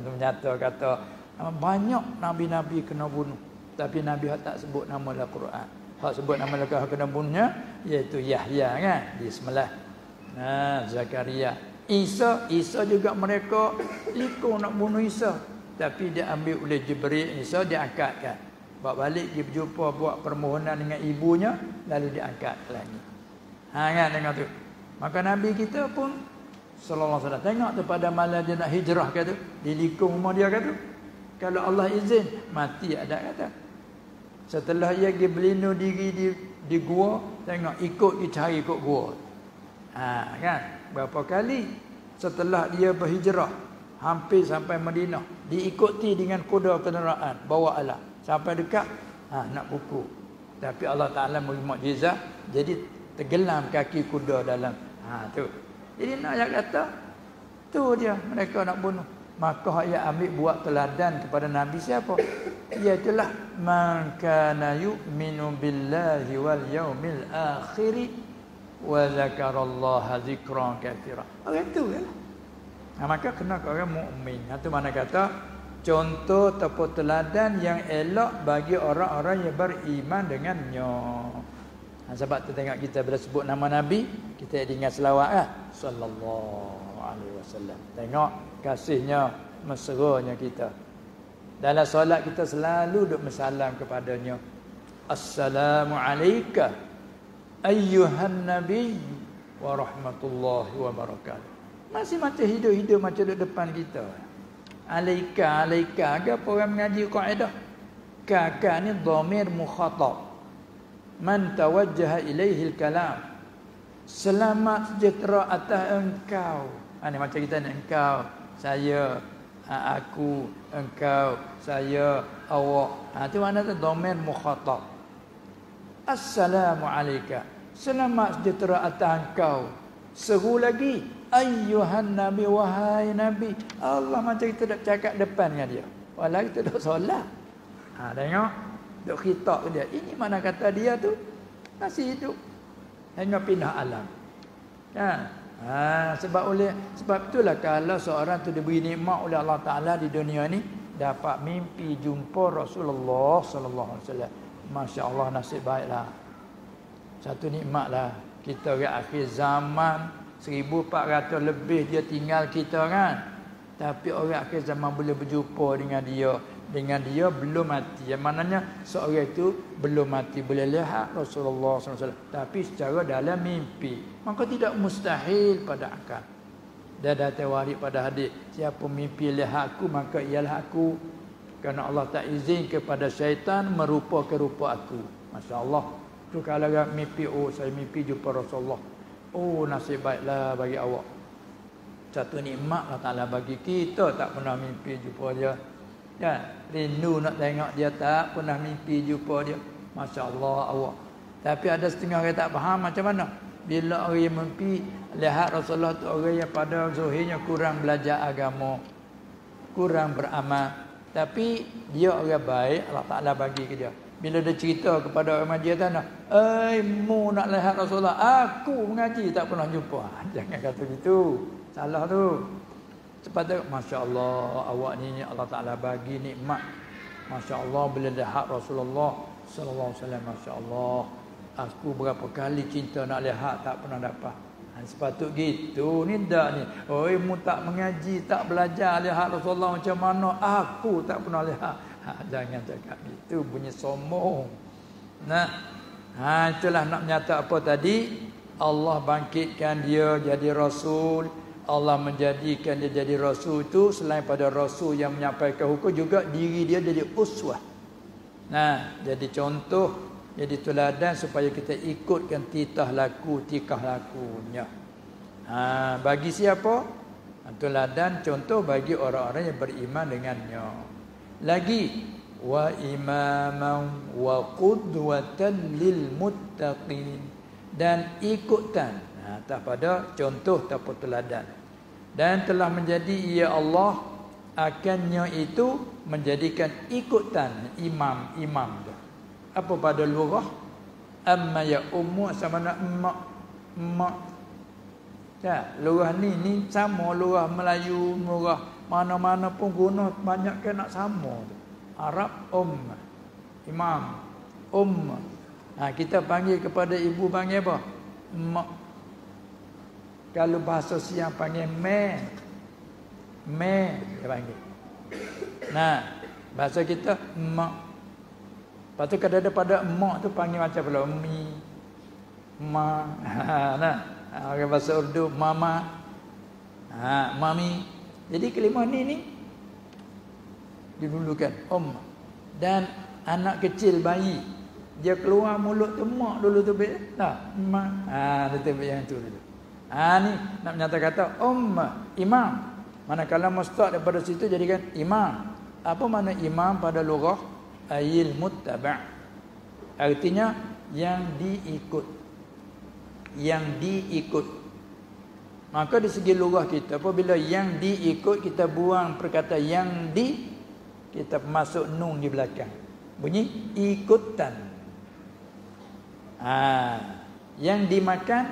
menyata kata banyak nabi-nabi kena bunuh. Tapi nabi hak tak sebut nama dalam Quran. Hak sebut nama dalam kena bunuhnya iaitu Yahya kan, disembelih. Zakaria. Isa juga mereka ikut nak bunuh Isa. Tapi dia ambil oleh Jibril, Isa diangkatkan. Bawa balik dia berjumpa buat permohonan dengan ibunya, lalu diangkat ke langit. Kan tengok tu. Maka Nabi kita pun sallallahu alaihi wasallam tengok tu pada malam dia nak hijrah kata, dilikung rumah dia kata. Kalau Allah izin, mati ada kata. Setelah ia pergi berlindung diri di gua, tengok ikut dia cari ikut gua. Kan? Berapa kali setelah dia berhijrah hampir sampai Madinah, diikuti dengan kuda kenderaan, bawa alat sampai dekat nak pukul. Tapi Allah Taala beri mukjizat, jadi tenggelam kaki kuda dalam. Tu. Jadi nak ayat kata tu dia mereka nak bunuh. Maka ayat ambil buat teladan kepada Nabi siapa? Iaitulah man kana yu'minu billahi wal yaumil akhir wa zakarallaha zikran katsira. Orang tu kan. Maka kena ke orang mukmin. Itu mana kata contoh atau teladan yang elok bagi orang-orang yang beriman dengannya. Sebab tu tengok kita bila sebut nama Nabi, kita ingat selawat lah. Sallallahu alaihi wasallam. Tengok kasihnya, mesranya kita. Dalam solat kita selalu duk bersalam kepadanya. Assalamu alayka ayyuhan nabiy wa rahmatullahi wa barakatuh. Masih macam hidup-hidup macam duduk depan kita. Alaika apa orang mengaji kaedah? Ka ni dhamir mukhatab. Man tawajjaha ilaihi al-kalam. Selamat sejahtera atas engkau. Ni macam kita ni engkau, saya, aku, engkau, saya, awak. Tu mana tu dhamir mukhatab. Assalamu alayka. Selamat sejahtera atas engkau. Seru lagi, ayyuhan nabi, wahai nabi. Allah macam kita dak cakap depan dengan dia. Walau kita dak solat. Tengok. Duk khitab ke dia. Ini mana kata dia tu masih hidup. Hanya pindah alam. Kan? Sebab itulah kalau seorang tu diberi nikmat oleh Allah Taala di dunia ni dapat mimpi jumpa Rasulullah sallallahu alaihi wasallam. Masya-Allah nasib baiklah. Satu nikmatlah. Kita orang akhir zaman 1400 lebih dia tinggal kita kan. Tapi orang akhir zaman boleh berjumpa dengan dia. Dengan dia belum mati. Yang maknanya seorang itu belum mati. Boleh lihat Rasulullah SAW. Tapi secara dalam mimpi. Maka tidak mustahil pada akal. Dan dah terwarik pada hadis. Siapa mimpi lihat aku, maka ialah aku. Kerana Allah tak izin kepada syaitan merupa ke rupa aku. Masya Allah. Tu kalau mimpi, saya mimpi jumpa Rasulullah. Nasib baiklah bagi awak. Satu nikmat Allah Ta'ala bagi kita. Tak pernah mimpi jumpa dia. Ya, rindu nak tengok dia, tak pernah mimpi jumpa dia. Masya Allah awak. Tapi ada setengah orang tak faham macam mana. Bila orang yang mimpi lihat Rasulullah tu orang yang pada zahirnya kurang belajar agama, kurang beramal. Tapi dia orang baik, Allah Ta'ala bagi ke dia. Bila dia cerita kepada orang majlis tanah, mu nak lihat Rasulullah, aku mengaji tak pernah jumpa. Jangan kata gitu. Salah tu. Sepatutnya Masya Allah awak ni Allah Ta'ala bagi nikmat. Masya Allah bila lihat Rasulullah sallallahu alaihi wasallam. Masya Allah, aku berapa kali cinta nak lihat tak pernah dapat. Sepatut gitu. Ni dak ni. Mu tak mengaji, tak belajar lihat Rasulullah macam mana, aku tak pernah lihat. Jangan cakap gitu, bunyi sombong. Itulah nak menyata apa tadi. Allah bangkitkan dia jadi Rasul. Allah menjadikan dia jadi Rasul itu selain pada Rasul yang menyampaikan hukum, juga diri dia jadi uswah. Jadi contoh, jadi teladan supaya kita ikutkan tikah lakunya. Bagi siapa? Teladan contoh bagi orang-orang yang beriman dengannya. Lagi wa imaman wa qudwatan lil muttaqin, dan ikutan atas pada contoh ataupun teladan, dan telah menjadi ia Allah akannya itu menjadikan ikutan imam tu. Apa pada lugah amma ya ummu sama nak mak ya, lugah ni sama lugah Melayu, lugah mana-mana pun guna banyak ke nak sama tu. Arab imam kita panggil kepada ibu panggil apa? Mak. Kalau bahasa siang panggil me dia panggil. Nah, bahasa kita mak. Lepas tu kadang-kadang pada mak tu panggil macam pula mi, ma. Nah, orang bahasa Urdu mama, mami. Jadi kelima ni didulukan dan anak kecil bayi dia keluar mulut tu mak dulu tu dah mak. Dia yang tu dulu. Ni nak menyatakan kata imam. Manakala mustaq daripada situ jadikan imam. Apa makna imam pada lugah? Ayil muttaba'. Artinya yang diikut. Maka di segi lugah kita apabila yang diikut kita buang perkataan yang kita masuk nun di belakang. Bunyi ikutan. Yang dimakan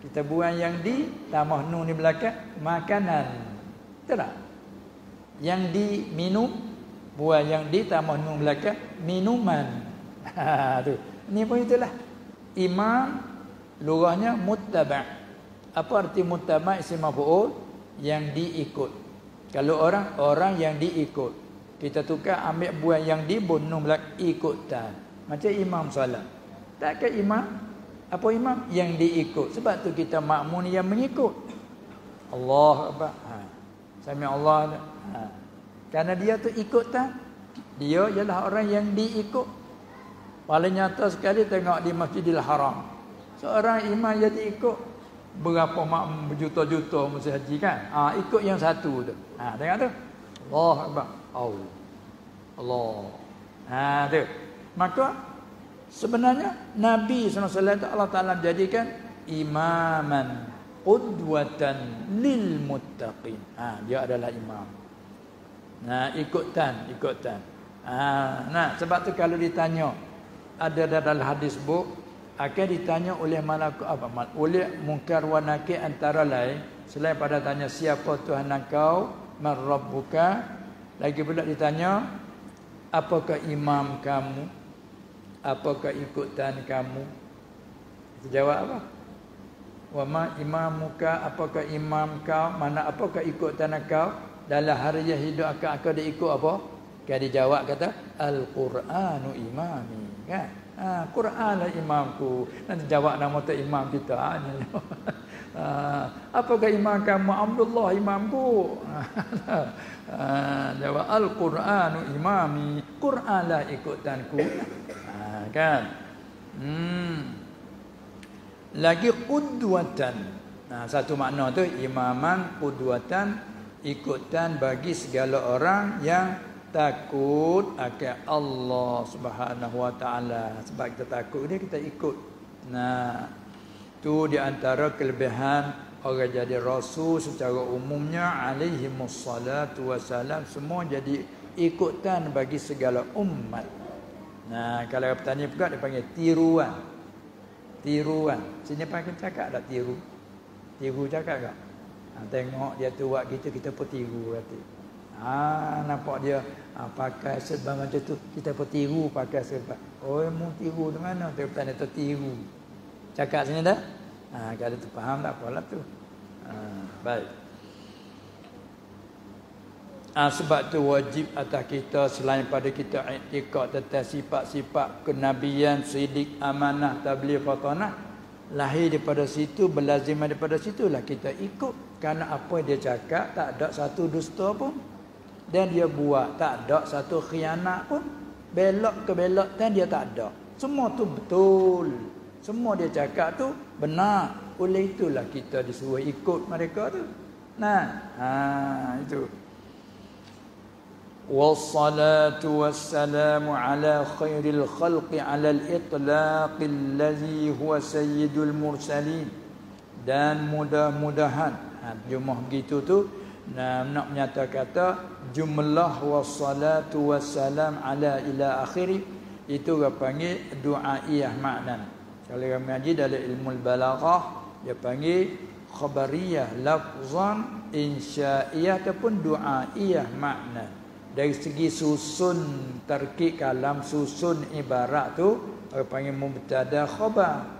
kita buang yang tambah nun di belakang, makanan. Betul tak? Yang diminum buang yang tambah nun belakang, minuman. Tu. Ini pun itulah. Imam lughahnya muttaba'. Apa arti muttaba'? Isim maf'ul, yang diikut. Kalau orang yang diikut. Kita tukar ambil buang yang nun belakang, ikutan. Macam imam solat. Takkan imam? Apa imam? Yang diikut. Sebab tu kita makmum yang mengikut. Allah Akbar. Sami Allah. Karena dia tu ikutan. Dia ialah orang yang diikut. Paling nyata sekali tengok di Masjidil Haram. Seorang imam yang diikut. Berapa makmum berjuta-juta mesti haji kan? Ikut yang satu tu. Tengok tu. Allah Akbar. Allah. Tu. Maka sebenarnya Nabi SAW Allah Ta'ala jadikan imaman qudwatan lil muttaqin. Dia adalah imam. Ikutan. Sebab tu kalau ditanya ada dalam hadis akan ditanya oleh malaikat oleh munkar wa nakir antara lain selain pada tanya siapa Tuhan engkau, man rabbuka, lagi pula ditanya apakah imam kamu, apakah ikutan kamu. Kita jawab apa? Wa ma imamuka, apakah imam kau, mana apakah ikutan kau dalam hari yang hidup akan diikut apa? Kan dijawab kata Al-Quranu imami, kan? Quran lah imamku. Nanti jawab nama tu imam kita. Apakah imam kamu? Abdullah imamku. Jawab Al-Quranu imami. Quran lah ikutanku. Kan? Lagi qudwatan. Satu makna tu imaman, qudwatan, ikutan bagi segala orang yang takut akan Allah Subhanahu wa taala. Sebab kita takut dia, kita ikut. Tu di antara kelebihan orang jadi rasul secara umumnya alaihi wassalatu wassalam, semua jadi ikutan bagi segala umat. Kalau bertanya pula dia panggil tiruan. Sini pakai cakap tak tiru cakap tak? Tengok dia tu buat kita pun tiru kata. Nampak dia pakai serban macam tu, kita pun tiru pakai serban. Mu tiru di mana? Dia bertanya tu tiru. Cakap sini dah? Kalau tu faham tak apalah tu. Baik. Sebab tu wajib atas kita selain pada kita i'tikad tentang sifat-sifat kenabian, sidik, amanah, tabligh, fatanah, lahir daripada situ, berlazim daripada situlah kita ikut. Kerana apa dia cakap tak ada satu dusta pun, dan dia buat tak ada satu khianat pun, belok ke belok dan dia tak ada. Semua tu betul. Semua dia cakap tu benar. Oleh itulah kita disuruh ikut mereka tu. Itu. wassalatu wassalamu ala khairil khalqi ala al-itlaq allazi huwa sayyidul mursalin. Dan mudah-mudahan jumlah begitu tu nak menyata kata jumlah wassalatu wassalam ala ila akhiri, itu dia panggil du'aiyah maknan. Kalau orang mengaji dalam ilmu balaghah dia panggil khabariyah lafzan, insya'iyah ataupun du'aiyah maknan. Dari segi susun tarkib kalam, susun ibarat tu orang panggil mubtada khabar.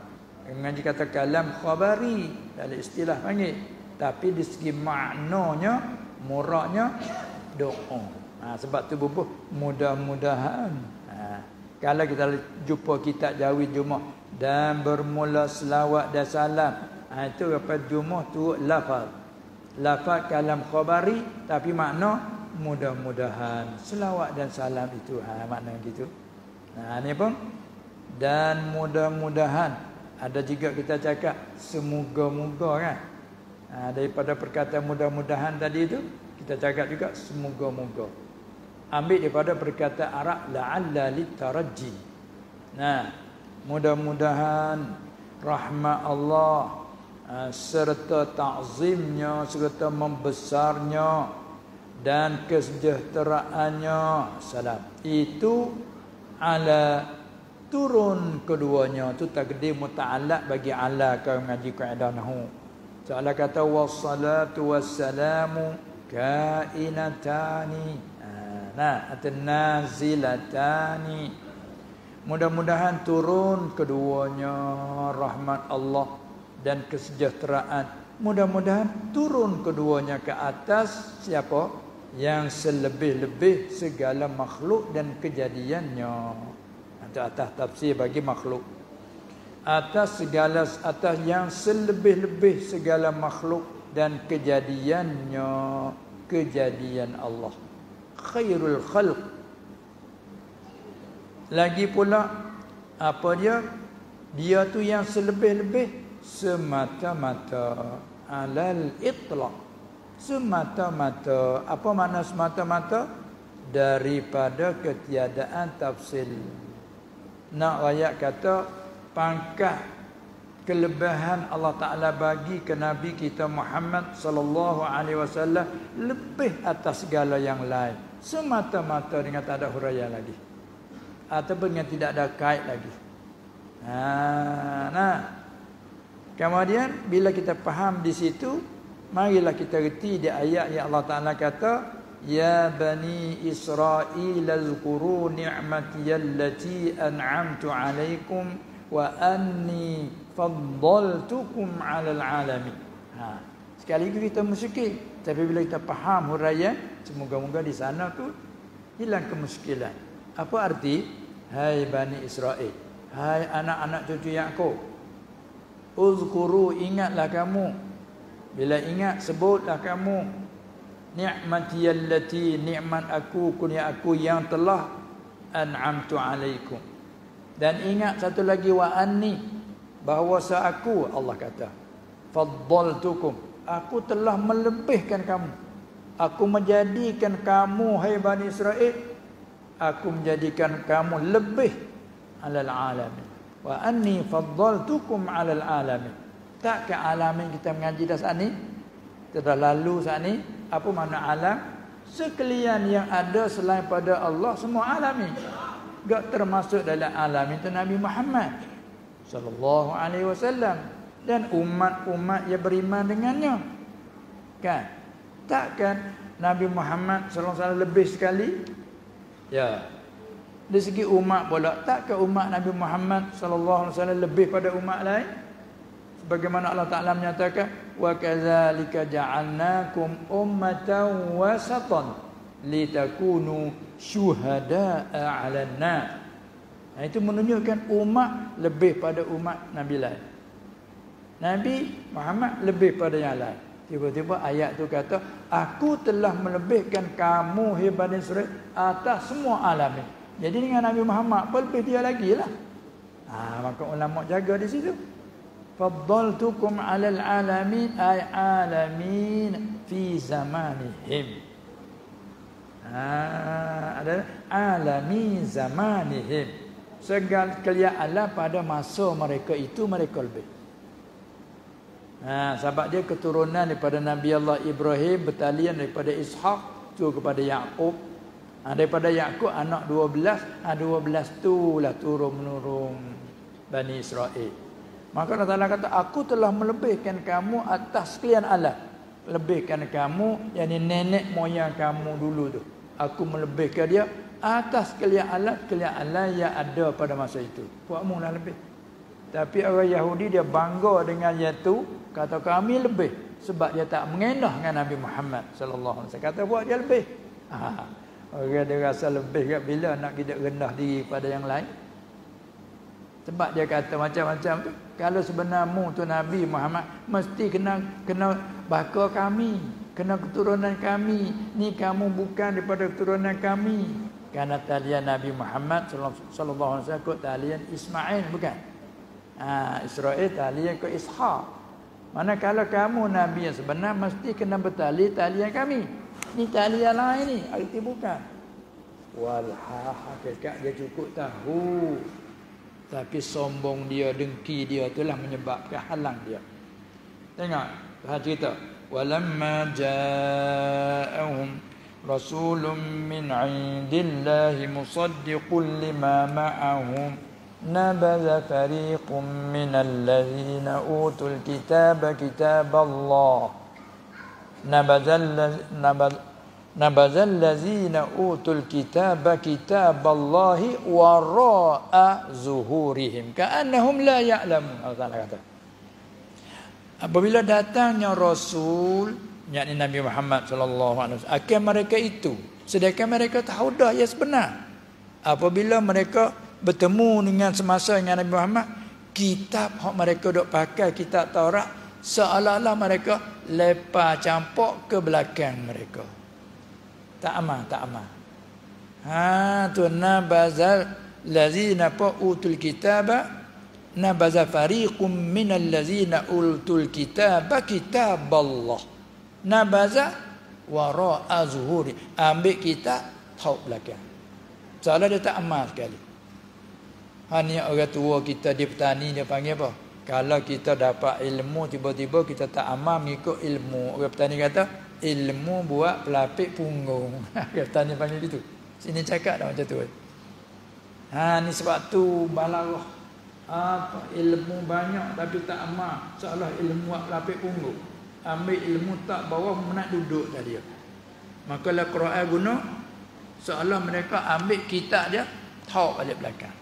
Mengaji kata kalam khabari dalam istilah panggil. Tapi di segi maknanya, muraknya doa. Sebab tu bubuh mudah-mudahan. Kalau kita jumpa kitab Jawi Jumaah dan bermula selawat dan salam, itu apa Jumaah tu lafaz. Lafaz kalam khabari tapi makna mudah-mudahan. Selawat dan salam itu makna gitu. Ni pun dan mudah-mudahan. Ada juga kita cakap semoga-moga kan. Daripada perkataan mudah-mudahan tadi itu kita cakap juga semoga-moga. Ambil daripada perkataan Arab la'alla litaraji. Mudah-mudahan rahmat Allah serta ta'zimnya, serta membesarnya dan kesejahteraannya salam itu ala turun keduanya. Tu takdir muta'allaq bagi ala kau mengaji kaedah nahwu. Soalan kata wassalatu wassalamu kainatani atau nazilatani. Mudah-mudahan turun keduanya rahmat Allah dan kesejahteraan. Mudah-mudahan turun keduanya ke atas siapa? Yang selebih-lebih segala makhluk dan kejadiannya. Atau atas tafsir bagi makhluk. Atas yang selebih-lebih segala makhluk dan kejadiannya, kejadian Allah. Khairul khalq. Lagi pula apa dia? Dia tu yang selebih-lebih semata-mata alal itlaq. Semata-mata. Apa makna semata-mata? Daripada ketiadaan tafsil. Nak ayat kata pangkat kelebihan Allah Ta'ala bagi ke Nabi kita Muhammad sallallahu alaihi wasallam lebih atas segala yang lain, semata-mata dengan tak ada huraian lagi ataupun dengan tidak ada kait lagi. Kemudian bila kita faham di situ, marilah kita reti di ayat yang Allah Ta'ala kata ya bani Israil azkuru ni'mati allati an'amtu alaikum wa anni faddaltukum 'alal 'alamin. Sekali lagi kita musyrik, tapi bila kita faham huraian, semoga-moga di sana tu hilang kemusyrikan. Apa arti? Hai Bani Israel, hai anak-anak cucu Yakub, uzkuru, ingatlah kamu. Bila ingat, sebutlah kamu ni'mati allati, nikmat aku, kurnia aku yang telah an'amtu alaikum. Dan ingat satu lagi wa anni, bahawa aku Allah kata faddaltukum, aku telah melebihkan kamu. Aku menjadikan kamu hai Bani Israel, aku menjadikan kamu lebih alal alamin. Wa anni faddaltukum alal alamin. Tak ke alamin kita mengaji dah saat ni, kita dah lalu saat ni. Apa makna alam? Sekalian yang ada selain pada Allah, semua alamin. Gak termasuk dalam alam itu Nabi Muhammad sallallahu alaihi wasallam dan umat-umat yang beriman dengannya. Kan? Takkan Nabi Muhammad sallallahu alaihi wasallam lebih sekali? Ya. Dari segi umat pula, takkah umat Nabi Muhammad sallallahu alaihi wasallam lebih pada umat lain? Sebagaimana Allah Taala menyatakan, wa kadzalika ja'alnakum ummatan wasatan litakunu syuhada'a 'alan nas. Itu menunjukkan umat lebih pada umat Nabi lain. Nabi Muhammad lebih pada yang lain. Tiba-tiba ayat tu kata, aku telah melebihkan kamu hai Bani Israil atas semua alamin. Jadi dengan Nabi Muhammad lebih dia lagi lah. Maka ulama jaga di situ. Faddaltukum 'alal alamin ay alamin fi zamanihim. Ada alami zamanihim. Segala kelia alam pada masa mereka itu mereka lebih. Sebab dia keturunan daripada Nabi Allah Ibrahim, bertalian daripada Ishak tu kepada Yaqub. Daripada Yaqub anak 12, 12 tu lah turun-menurun Bani Israel. Maka Allah Ta'ala kata, aku telah melebihkan kamu atas sekalian alam. Lebihkan kamu, yakni nenek moyang kamu dulu tu. Aku melebihkan dia atas sekalian alam yang ada pada masa itu. Buatmu lah lebih. Tapi orang Yahudi dia bangga dengan iaitu, kata kami lebih. Sebab dia tak mengenah dengan Nabi Muhammad sallallahu alaihi wasallam. Kata buat dia lebih. Orang dia rasa lebih kat bila nak kita rendah diri pada yang lain. Sebab dia kata macam-macam tu. Kalau sebenarnya tu Nabi Muhammad mesti kena baka kami, kena keturunan kami. Ni kamu bukan daripada keturunan kami. Karena talian Nabi Muhammad sallallahu alaihi wasallam ikut talian Ismail bukan? Israel talian ke Ishak. Mana kalau kamu Nabi yang sebenar mesti kena bertali talian kami. Ni talian lain ni, arti bukan. Hakikat dia cukup tahu. Tapi sombong dia, dengki dia itulah menyebabkan halang dia. Tengok, Tuhan cerita. Walamma ja'ahum rasulun min 'indillahi musaddiqun lima ma'ahum nabadha fariqun minal ladzina utul kitaba kitaballah nabadzal ladzina utul kitaba kitaballahi wara'a zuhurihim ka'annahum la ya'lamun. Allah Taala kata, apabila datangnya rasul yakni Nabi Muhammad sallallahu alaihi wasallam akan mereka itu, sedangkan mereka tahu dah yang sebenar. Apabila mereka bertemu dengan semasa dengan Nabi Muhammad, kitab hak mereka dok pakai kitab Taurat seolah-olah mereka lepas campur ke belakang mereka. Tak aman. Tu nabazal lazina utul kitaba nabaza fariqum minal lazina utul kitaba kitaballah nabaza wara'a zuhuri, ambil kitab tahu belakang. Soalnya dia tak aman sekali. Hanya orang tua kita di petani dia panggil apa? Kalau kita dapat ilmu tiba-tiba kita tak aman mengikut ilmu. Orang petani kata ilmu buat pelapik punggung. Orang petani panggil gitu. Sini cakap dah macam tu. Ni sebab tu balarah. Ilmu banyak tapi tak aman. Seolah ilmu buat pelapik punggung. Ambil ilmu tak bawah nak duduk dah dia. Maka lah Quran guna seolah mereka ambil kitab dia tahu balik belakang.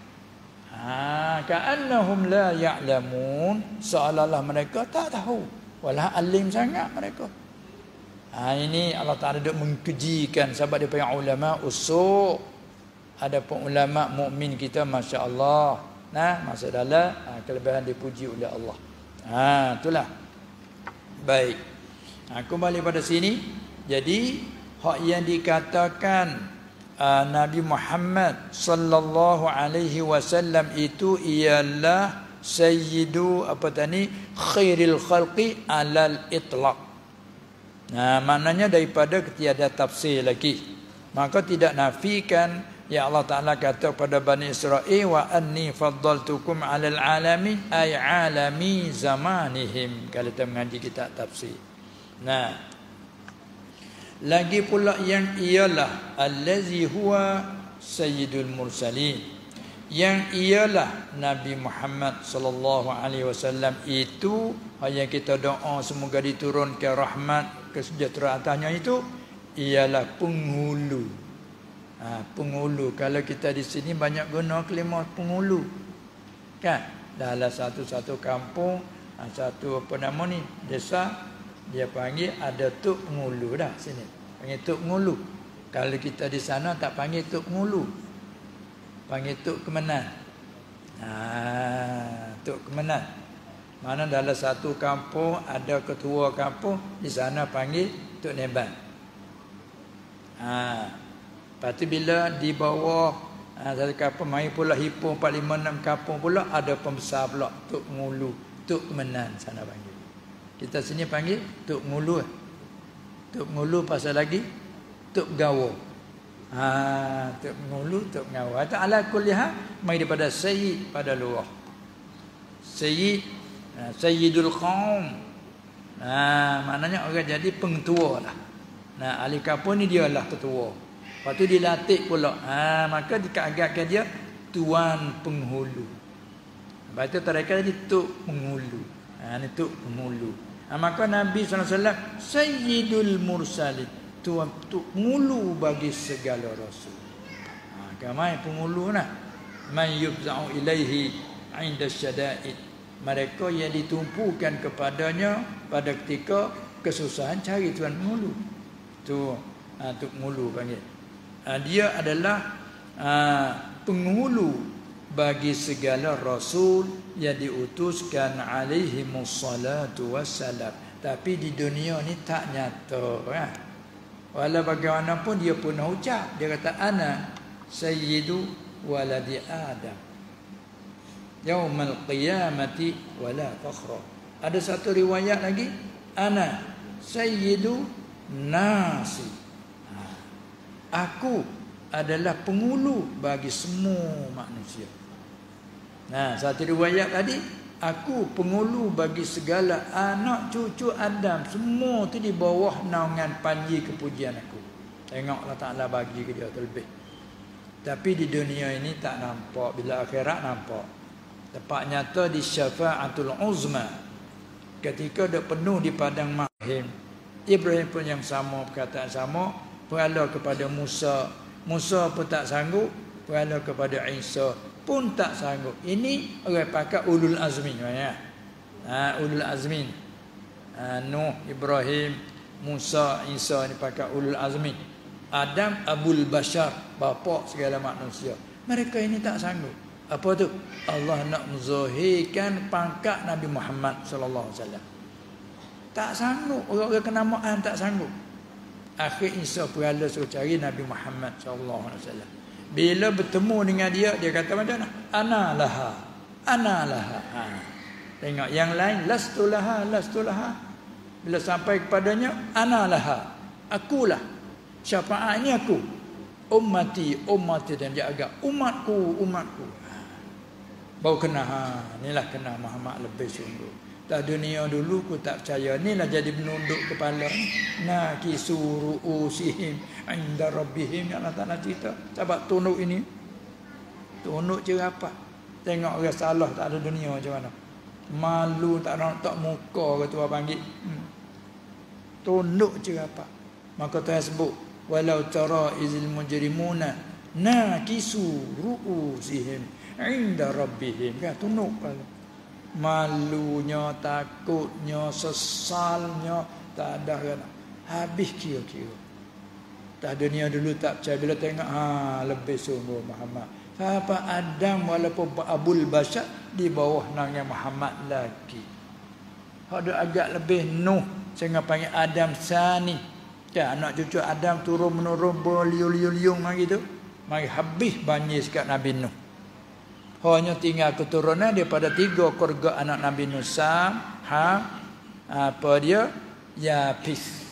Ka'annahum la ya'lamun, seolah-olah mereka tak tahu. Walah alim sangat mereka. Ini Allah Ta'ala duk mengkejikan sebab dia panggil ulama usul. Ada pun ulama mukmin kita masya-Allah. Masuk dalam kelebihan dipuji oleh Allah. Itulah. Baik. Kembali pada sini. Jadi hak yang dikatakan Nabi Muhammad sallallahu alaihi wasallam itu ialah sayyidu khairil khalqi alal itlaq. Maknanya daripada ketiada tafsir lagi. Maka tidak nafikan ya Allah Taala kata pada Bani Israel wa anni faddaltukum alal alamin ay alami zamanihim. Kalau kita mengaji kitab tafsir. Lagi pula yang ialah allazi huwa sayyidul mursalin, yang ialah Nabi Muhammad sallallahu alaihi wasallam itu yang kita doa semoga diturunkan rahmat kesejahteraan atasnya itu ialah penghulu. Penghulu, kalau kita di sini banyak guna kalimah penghulu kan, dalam satu kampung satu desa dia panggil ada tuk ngulu dah sini. Panggil tuk ngulu. Kalau kita di sana tak panggil tuk ngulu. Panggil tuk kemenan. Tuk kemenan. Mana dalam satu kampung ada ketua kampung, di sana panggil tuk neban. Lepas tu bila di bawah satu kampung mai pula hipung 4, 5, 6 kampung pula ada pembesar pula tuk ngulu, tuk kemenan sana panggil. Kita sini panggil tuk ngulu. Tuk ngulu pasal lagi tuk gawo. Tok mengulu, tok mengawal. Tak ala kulli hal mai daripada sayyid pada lughah. Sayyid, sayyidul qaum. Maknanya orang jadi pengetua lah. Ahli kampung ni dia lah ketua. Lepas tu dilatih pula. Maka dikagatkan dia tuan penghulu. Lepas tu mereka jadi tok penghulu. Ni tok penghulu. Maka Nabi SAW sayyidul mursalin, tuan penghulu bagi segala rasul. Kamai penghulu nah. Man yubza'u ilaihi 'inda syada'id. Mereka yang ditumpukan kepadanya pada ketika kesusahan cari tuan penghulu. Tu penghulu panggil. Dia adalah penghulu bagi segala rasul yang diutuskan alaihi wassalatu wassalam. Tapi di dunia ni tak nyata kan. Walau bagaimanapun dia pun ucap, dia kata ana sayyidu waladi adam yaumal qiyamati wala fakhra. Ada satu riwayat lagi, ana sayyidu nasi, aku adalah penghulu bagi semua manusia. Satu riwayat tadi, aku penghulu bagi segala anak cucu Adam, semua tu di bawah naungan panji kepujian aku. Tengoklah Ta'ala bagi ke dia terlebih. Tapi di dunia ini tak nampak, bila akhirat nampak. Tempat nyata di syafa'atul uzma, ketika dah penuh di padang mahim. Ibrahim pun yang sama, perkataan sama, berhala kepada Musa. Musa pun tak sanggup, berhala kepada Isa pun tak sanggup. Ini orang pakai ulul azmi ya. Ulul azmi. Nuh, Ibrahim, Musa, Isa ni pakai ulul azmi. Adam abul bashar, bapa segala manusia. Mereka ini tak sanggup. Apa tu? Allah nak menzahirkan pangkat Nabi Muhammad sallallahu alaihi wasallam. Tak sanggup, orang-orang kenamaan tak sanggup. Akhir Isa berhala suruh cari Nabi Muhammad sallallahu alaihi wasallam. Bila bertemu dengan dia kata macam mana? Ana laha. Ana laha. Tengok yang lain lastu laha, lastu laha. Bila sampai kepadanya ana laha. Akulah. Syafaat ini aku. Ummati, ummati, dan dia agak umatku, umatku. Baru kena inilah kena Muhammad lebih sungguh. Tak dunia dulu aku tak percaya. Inilah jadi menunduk kepala. Nakisu ru'usihim 'inda rabbihim. Yang Allah Ta'ala cerita. Sebab tunduk ini. Tunduk cerapa. Tengok orang salah tak ada dunia macam mana. Malu tak ada tak muka ketua panggil. Tunduk cerapa. Maka Tuhan sebut. Walau tara izil mujrimuna nakisu ru'usihim 'inda rabbihim. Kan tunduk kepala. Malunya, takutnya, sesalnya tak ada kan. Habis kira-kira. Tak dunia dulu tak percaya. Bila tengok lebih sungguh Muhammad. Siapa Adam walaupun abul bashar di bawah naungan Muhammad lagi. Ada agak lebih Nuh sehingga panggil Adam Sani. Kan anak cucu Adam turun menurun berliung-liung mari tu. Mari habis banjir sekat Nabi Nuh. Hanya tinggal keturunan daripada 3 keluarga anak Nabi Nuh, Sam, Ham, apa dia? Yafis.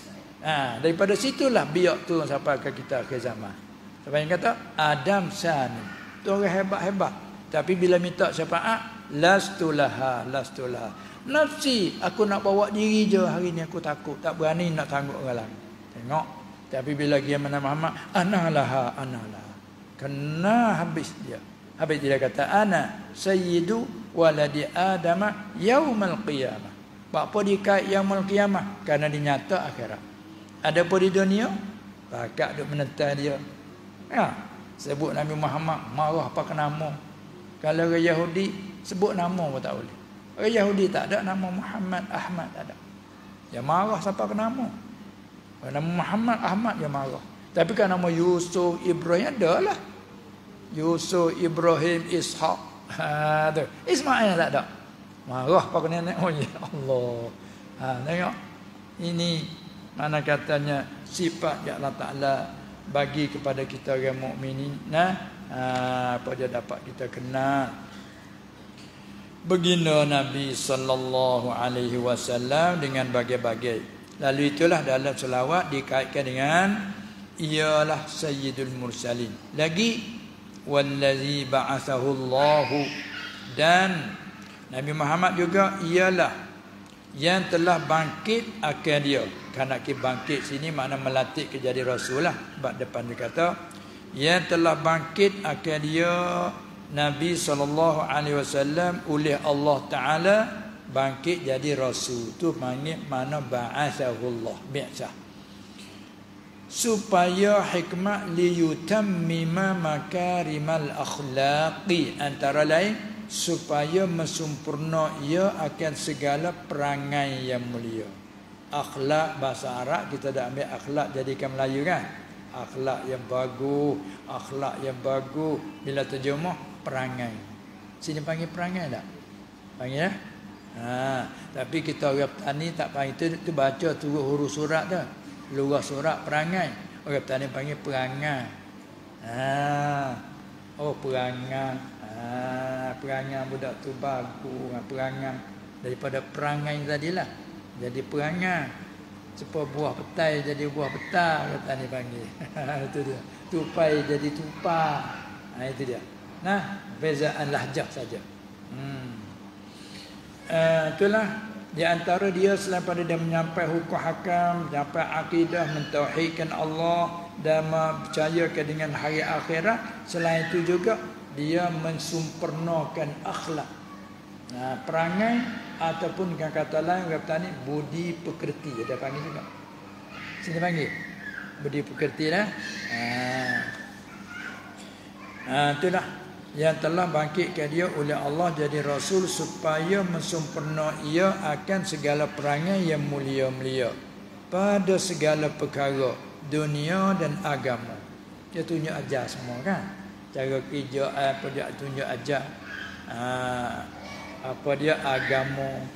Daripada situlah biak turun sampai ke kita ke zaman. Sampai yang kata Adam Sani. Tu orang hebat-hebat. Tapi bila minta syafaat, lastulaha, lastulaha. Nafsi, aku nak bawa diri je hari ni, aku takut, tak berani nak tangguh orang lain. Tengok. Tapi bila dia mana Muhammad, analaha, analaha. Kena habis dia. Habis dia kata ana sayyidu waladi adama yaumal qiyamah. Apa dikait yaumul qiyamah? Karena dinyata akhirat. Adapun di dunia pakak duk menentang dia. Sebut Nabi Muhammad marah pakai nama. Kalau orang Yahudi sebut nama pun tak boleh. Orang Yahudi tak ada nama Muhammad, Ahmad tak ada. Dia marah siapa ke nama. Nama Muhammad, Ahmad dia marah. Tapi kan nama Yusuf, Ibrahim adalah Yusuf, Ibrahim, Ishaq. Ismail tak ada. Marah pakai nenek. Oh ya Allah. Tengok. Ini mana katanya sifat yang Allah Ta'ala bagi kepada kita orang mukminin. Apa dia dapat kita kenal. Baginda Nabi sallallahu alaihi wasallam dengan bagai-bagai. Lalu itulah dalam selawat dikaitkan dengan ialah sayyidul mursalin. Lagi wallazi ba'athahu Allah, dan Nabi Muhammad juga ialah yang telah bangkit akan dia. Kerana bangkit sini makna melatih ke jadi rasul lah. Sebab depan dia kata yang telah bangkit akan dia Nabi SAW oleh Allah Ta'ala bangkit jadi rasul. Tu mana ba'athahullah, biasa. Supaya hikmah liyutammima makarimal akhlaqi, antara lain supaya mesempurna ia akan segala perangai yang mulia. Akhlak bahasa Arab kita dah ambil akhlak jadikan Melayu kan. Akhlak yang bagus, akhlak yang bagus. Bila terjemah perangai. Sini panggil perangai tak? Panggil ya? Tapi kita orang petani tak panggil tu baca turut huruf surat tu. Luar surat perangai. Orang petani panggil perangai. Oh perangai. Perangai budak tu bagus. Perangai daripada perangai tadilah. Jadi perangai. Supaya buah petai jadi buah petai, kata ni panggil. Itu dia. Tupai jadi tupai. Itu dia. Nah, bezaan lahjah saja. Itulah di antara dia selain pada dia menyampaikan hukum hakam, menyampaikan akidah, mentauhidkan Allah dan percayakan dengan hari akhirat. Selain itu juga dia mensempurnakan akhlak. Perangai ataupun dengan kata lain orang petani budi pekerti, ada panggil juga. Sini panggil budi pekerti lah. Itulah yang telah bangkitkan dia oleh Allah jadi rasul supaya mensempurna ia akan segala perangai yang mulia-mulia pada segala perkara dunia dan agama. Dia tunjuk ajar semua kan. Cara kerja apa dia tunjuk ajar. Apa dia agama.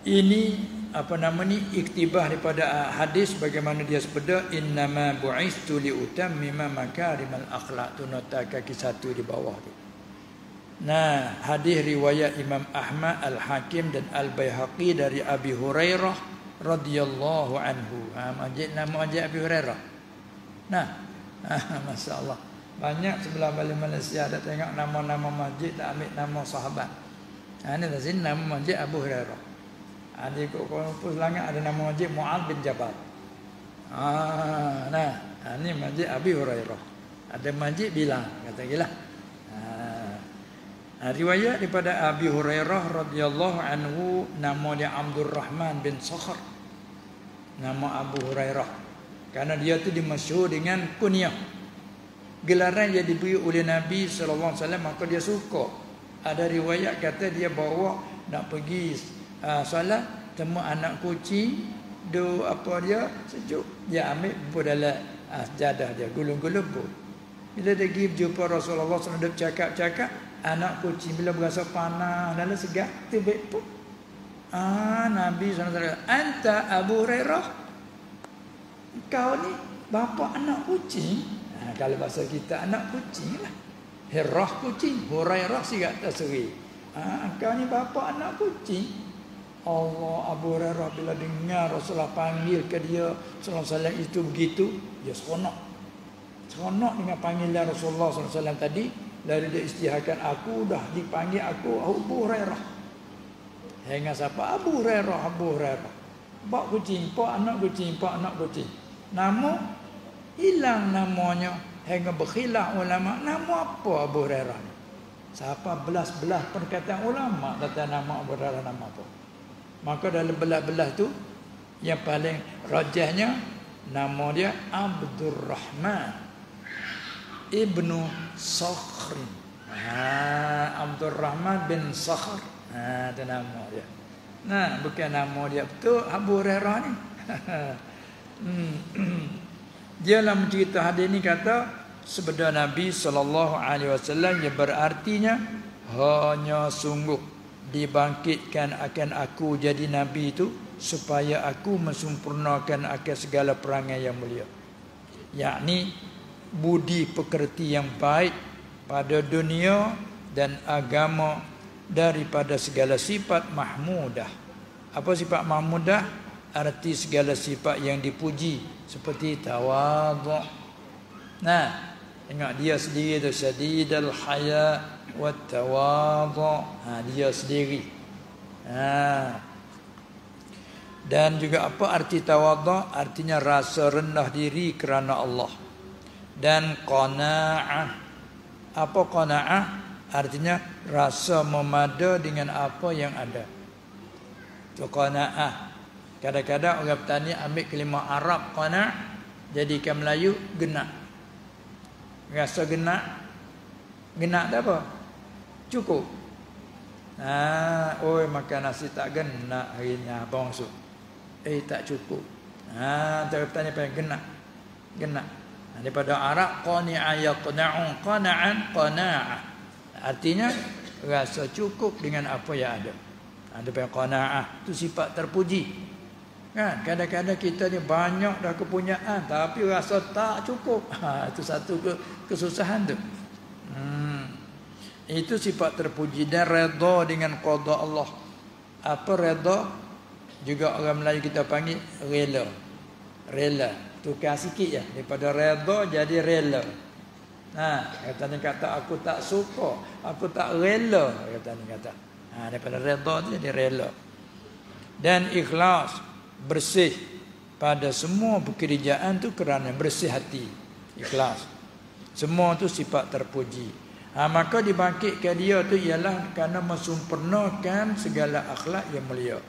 Ini apa nama ni iktibah daripada hadis bagaimana dia sebeda innama bu'istu liutammima makarimal akhlaq, tu nota kaki satu di bawah tu. Nah, hadis riwayat Imam Ahmad, Al-Hakim dan Al-Baihaqi dari Abi Hurairah radhiyallahu anhu. Masjid nama masjid Abi Hurairah. Nah, masya-Allah. Banyak sebelah balik Malaysia ada tengok nama-nama masjid tak ambil nama sahabat. Ini di sini nama masjid Abu Hurairah. Ada ikut Kuala Lumpur Selangor ada nama masjid Mu'adz bin Jabal. Ini masjid Abi Hurairah. Ada masjid Bilal, kata gila. Riwayat daripada Abi Hurairah radhiyallahu anhu, nama dia Abdul Rahman bin Sakhar. Nama Abu Hurairah. Karena dia tu dimasyhur dengan kunyah. Gelaran yang diberi oleh Nabi sallallahu alaihi wasallam, maka dia suka. Ada riwayat kata dia bawa nak pergi solat, temu anak kucing, do apa dia sejuk, dia ambil pun dalam sejadah dia, gulung-gulung pun. Bila dia pergi jumpa Rasulullah SAW, dia cakap-cakap, anak kucing bila berasa panas dalam segat, tibik pun. Nabi SAW, anta Abu Hurairah, kau ni bapa anak kucing. Kalau bahasa kita anak kucing lah. Hirah kucing, Hurairah sigat terseri. Kau ni bapa anak kucing. Allah, Abu Hurairah bila dengar Rasulullah panggil ke dia sallallahu alaihi wasallam itu begitu, dia seronok. Seronok dengan panggilan Rasulullah sallallahu alaihi wasallam tadi. Dari dia istihakan aku dah dipanggil aku Abu Hurairah. Hingga siapa? Abu Hurairah, Abu Hurairah. Pak kucing, pak anak kucing, pak anak kucing. Nama hilang namanya. Hingga berkhilaf ulama, nama apa Abu Hurairah? Siapa belas-belas perkataan ulama tentang nama Abu Hurairah nama apa? Maka dalam belah-belah tu yang paling rajahnya nama dia Abdurrahman ibnu Sakhr. Abdurrahman bin Sakhr. Itu nama dia. Nah, bukan nama dia betul Abu Hurairah ni. Dia dalam cerita hadis ni kata sabda Nabi SAW yang berartinya hanya sungguh dibangkitkan akan aku jadi Nabi itu supaya aku mensempurnakan akan segala perangai yang mulia, yakni budi pekerti yang baik pada dunia dan agama daripada segala sifat mahmudah. Apa sifat mahmudah? arti segala sifat yang dipuji seperti tawadhu. Nah, tengok dia sendiri tu syadidul haya wat tawadhu. Dia sendiri. Dan juga apa arti tawadhu? Artinya rasa rendah diri kerana Allah. Dan qanaah. Apa qanaah? Artinya rasa memada dengan apa yang ada. Itu qanaah. Kadang-kadang orang petani ambil kalimah Arab qanaah, jadikan Melayu genak. Rasa genak. Genak tak apa? Cukup. Makan nasi tak genak hari ni. Apa maksud? Tak cukup. Orang petani panggil genak. Genak. Daripada Arab qani'a yaqna'u, qana'an qana'ah. Artinya rasa cukup dengan apa yang ada. Daripada qana'ah itu sifat terpuji. Kan kadang-kadang kita ni banyak dah kepunyaan tapi rasa tak cukup. Itu satu kesusahan tu. Itu sifat terpuji dan redha dengan qada Allah. Apa redha? Juga orang Melayu kita panggil rela. Rela. Tukar sikit je daripada redha jadi rela. Katanya kata aku tak suka, aku tak rela, kata. Daripada redha tu jadi rela. Dan ikhlas, bersih pada semua pekerjaan tu kerana bersih hati, ikhlas. Semua tu sifat terpuji. Maka dibangkitkan dia tu ialah kerana mensempurnakan segala akhlak yang mulia.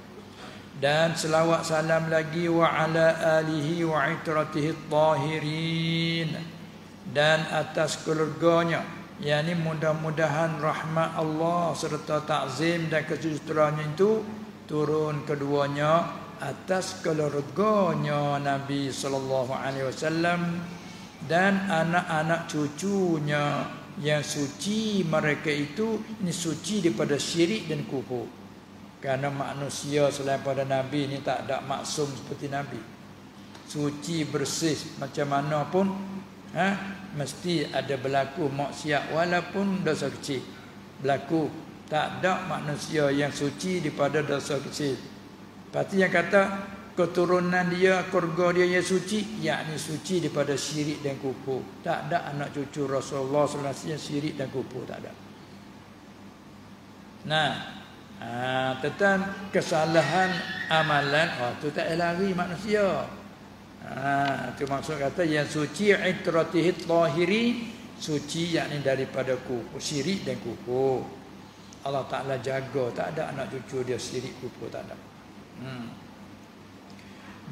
Dan selawat salam lagi wa ala alihi wa itratihi tahirin, dan atas keluarganya, yakni mudah-mudahan rahmat Allah serta takzim dan kesejahteraan itu turun keduanya atas keluarganya Nabi sallallahu alaihi wasallam dan anak-anak cucunya yang suci. Mereka itu ini suci daripada syirik dan kufur. Kerana manusia selain pada Nabi ni tak ada maksum seperti Nabi. Suci, bersih macam mana pun mesti ada berlaku maksiat walaupun dosa kecil. Berlaku. Tak ada manusia yang suci daripada dosa kecil. Pasti yang kata keturunan dia, keluarga dia yang suci, yakni suci daripada syirik dan kufur. Tak ada anak cucu Rasulullah sallallahu alaihi wasallam syirik dan kufur, tak ada. Tentang kesalahan amalan, tu tak lari manusia. Itu maksud kata yang suci itratihi tahiri, suci yakni daripada kufur, syirik dan kufur. Allah Ta'ala jaga, tak ada anak cucu dia syirik kufur, tak ada.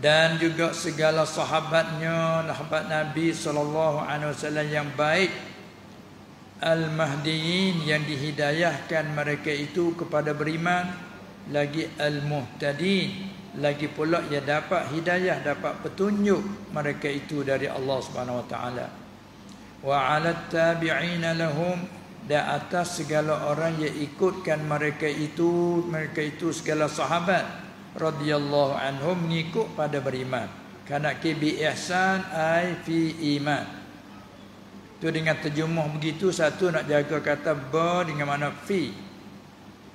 Dan juga segala sahabatnya, sahabat Nabi sallallahu alaihi wasallam yang baik, al-mahdiyin yang dihidayahkan mereka itu kepada beriman, lagi al-muhtadin, lagi pula yang dapat hidayah, dapat petunjuk mereka itu dari Allah Subhanahu wa taala. Wa 'alat tabi'ina lahum, dan atas segala orang yang ikutkan mereka itu segala sahabat radhiyallahu anhum, mengikut pada beriman. Kana bi ihsan ai fi iman. Tu dengan terjemah begitu, satu nak jaga kata ba dengan makna fi.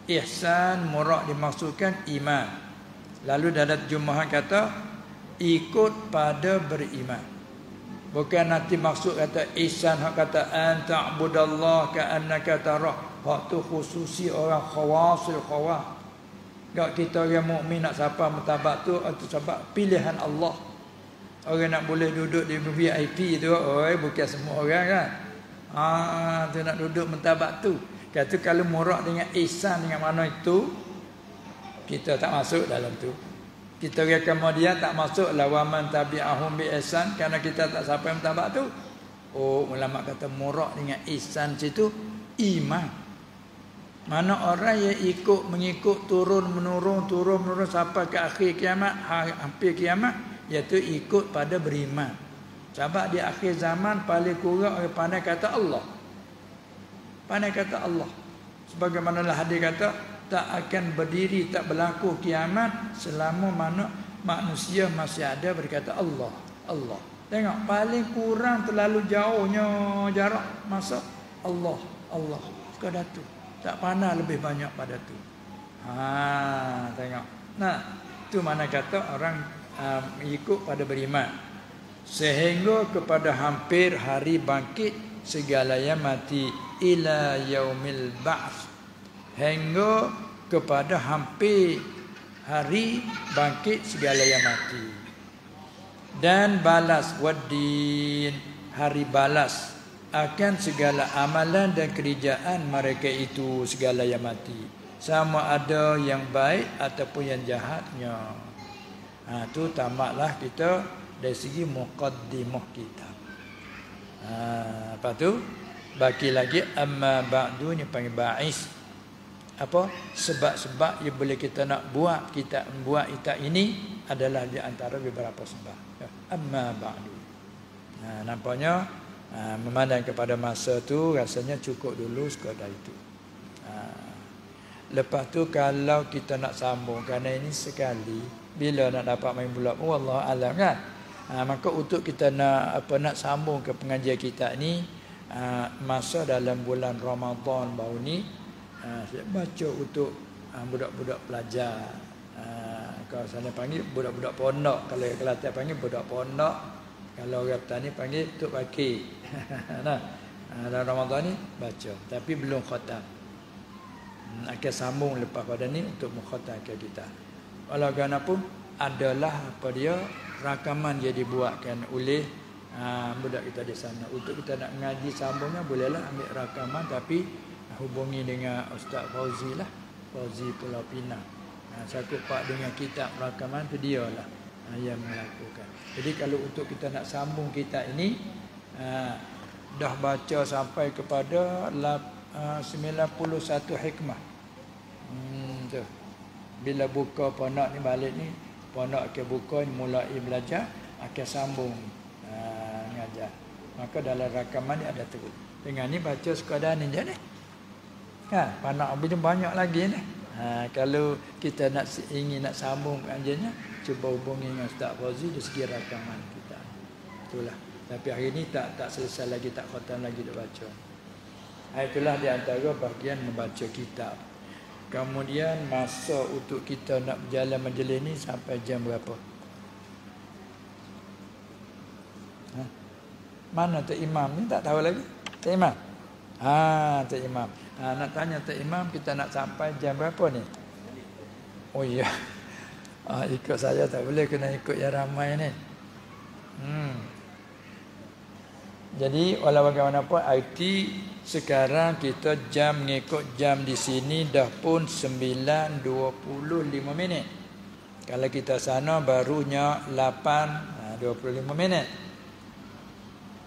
Ihsan murad dimaksudkan iman. Lalu dalam terjemahan kata ikut pada beriman. Bukan nanti maksud kata ihsan hak kata an ta'budallah ka'annaka tarah. Hak tu khususi orang khawasil khawas. Gak kita orang mukmin nak sapa martabat tu atau sebab pilihan Allah. Orang nak boleh duduk di VIP tu, bukan semua orang kan. Tu nak duduk martabat tu. Kata kalau murak dengan ihsan dengan mana itu, kita tak masuk dalam tu. Kita orang kemudian tak masuk lawaman tabi'ahum bi ihsan kerana kita tak sampai martabat tu. Ulama kata murak dengan ihsan situ iman. Mana orang yang mengikut turun menurun sampai ke akhir kiamat, hampir kiamat, iaitu ikut pada beriman. Sebab di akhir zaman paling kurang orang pandai kata Allah. Pandai kata Allah. Sebagaimana hadis kata tak akan berdiri, tak berlaku kiamat selama mana manusia masih ada berkata Allah, Allah. Tengok paling kurang terlalu jauhnya jarak masa Allah, Allah. Sekadar tu. Tak pandai lebih banyak pada tu. Tengok. Nah, Itu mana kata orang ikut pada beriman. Sehingga kepada hampir hari bangkit segala yang mati ila yaumil ba'ts. Hingga kepada hampir hari bangkit segala yang mati. Dan balas waddin, hari balas akan segala amalan dan kerjaan mereka itu segala yang mati, sama ada yang baik ataupun yang jahatnya. Tu tamatlah kita dari segi muqaddimah kita. Lepas tu baki lagi amma ba'du ni panggil ba'is. Apa sebab-sebab yang boleh kita nak buat kita ini adalah di antara beberapa sebab. Amma ba'du. Nampaknya memandang kepada masa tu rasanya cukup dulu sekadar itu. Lepas tu kalau kita nak sambung, kerana ini sekali, bila nak dapat main bulat pun wallahu alam kan. Maka untuk kita nak sambung ke pengajian kita ni, masa dalam bulan Ramadan baru ni, saya baca untuk budak-budak pelajar. Kalau sana panggil budak-budak pondok, kalau Kelantan panggil budak pondok, kalau orang petani panggil tok pakir. Nah, dalam Ramadan ni baca, tapi belum khatam. Akan sambung lepas pada ni untuk mengkhatamkan kita. Walaupun adalah rakaman dia dibuatkan oleh budak kita di sana. Untuk kita nak ngaji sambungnya bolehlah ambil rakaman, tapi hubungi dengan Ustaz Fauzi lah, Fauzi Pulau Pinang. Sakupak dengan kitab rakaman tu dia lah yang melakukan. Jadi kalau untuk kita nak sambung kita ini, dah baca sampai kepada 91 hikmah. Tu. Bila buka pondok ni balik ni, pondok akan buka mulai belajar, akan sambung ngajar. Maka dalam rakaman ni ada terus. Dengan ni baca sekadar ni je ni. Panak banyak lagi ni. Kalau kita ingin nak sambung kajiannya, cuba hubungi dengan Ustaz Fauzi dari segi rakaman kita. Itulah. Tapi hari ni tak selesai lagi, tak khatam lagi dah baca. Itulah di antara bahagian membaca kitab. Kemudian masa untuk kita nak berjalan majlis ni sampai jam berapa? Mana Tok Imam ni tak tahu lagi? Tok Imam? Tok Imam. Nak tanya Tok Imam, kita nak sampai jam berapa ni? Oh iya. Ikut saya tak boleh, kena ikut yang ramai ni. Jadi walau bagaimanapun IT sekarang kita jam mengikut jam di sini dah pun 9.25 minit. Kalau kita sana barunya 8.25 minit.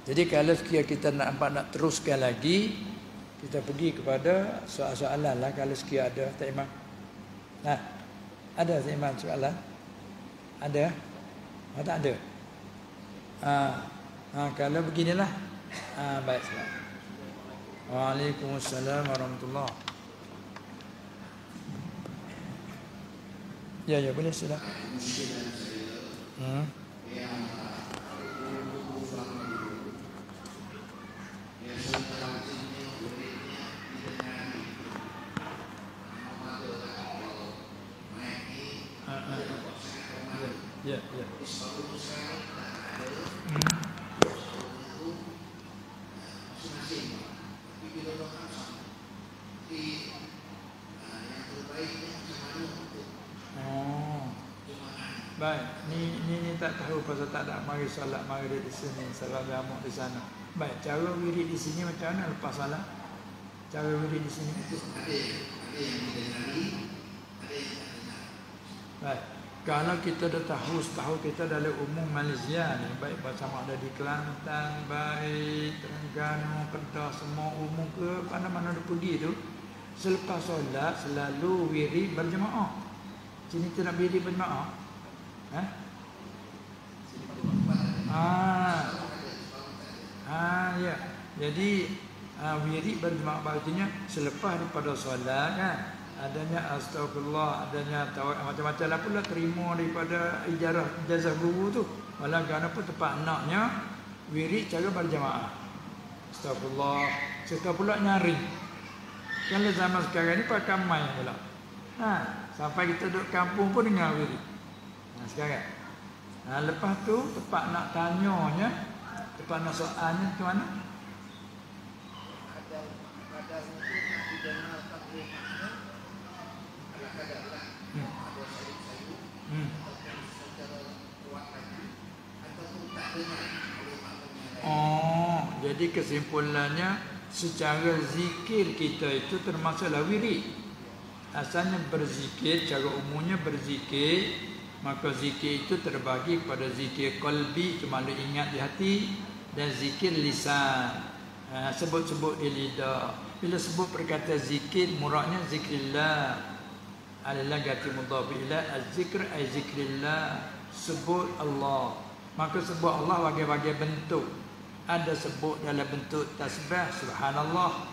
Jadi kalau sekiranya kita nak teruskan lagi, kita pergi kepada soalan-soalan lah. Kalau sekiranya ada, Tak Imam. Ada Tak Imam soalan? Ada? Tak ada? Kalau beginilah. Baik, salam. Waalaikumsalam warahmatullahi. Ya, boleh sila. Ya. Baik, ni tak tahu pasal tak ada mari solat maghrib di sini, salat jamak di sana. Baik, cara wirid di sini macam mana lepas salat? Cara wirid di sini ada yang didenari, ada yang tak dengar. Baik. Kalau kita dah tahu kita dalam umum Malaysia ni, baik sama ada di Kelantan, baik Terengganu, Kedah, semua umum ke mana-mana dia pergi tu, selepas solat selalu wirid berjemaah. Sini tu nak wirid berjemaah. Ya. Jadi wirid berjemaah artinya selepas daripada solat kan, adanya astagfirullah, adanya tawaf, macam-macam lah pula terima daripada ijazah guru tu. Walaupun tempat naknya wirid cara berjemaah. Astagfirullah, serta pula nyaring. Kalau zaman sekarang ni pakai mic pula. Sampai kita duduk kampung pun dengar wirid. Sekarang. Lepas tu tempat nak tanyanya, tempat nak soalnya ke mana? Oh, jadi kesimpulannya secara zikir kita itu termasuklah wirid. Asalnya berzikir, cara umumnya berzikir, maka zikir itu terbagi kepada zikir qalbi, cuma lu ingat di hati, dan zikir lisan, sebut-sebut di lidah. Bila sebut perkata zikir, muradnya zikrillah. Alillah gati mudhaf ila az-zikr ay zikrillah, sebut Allah. Maka sebut Allah bagai-bagai bentuk. Ada sebut dalam bentuk tasbih subhanallah,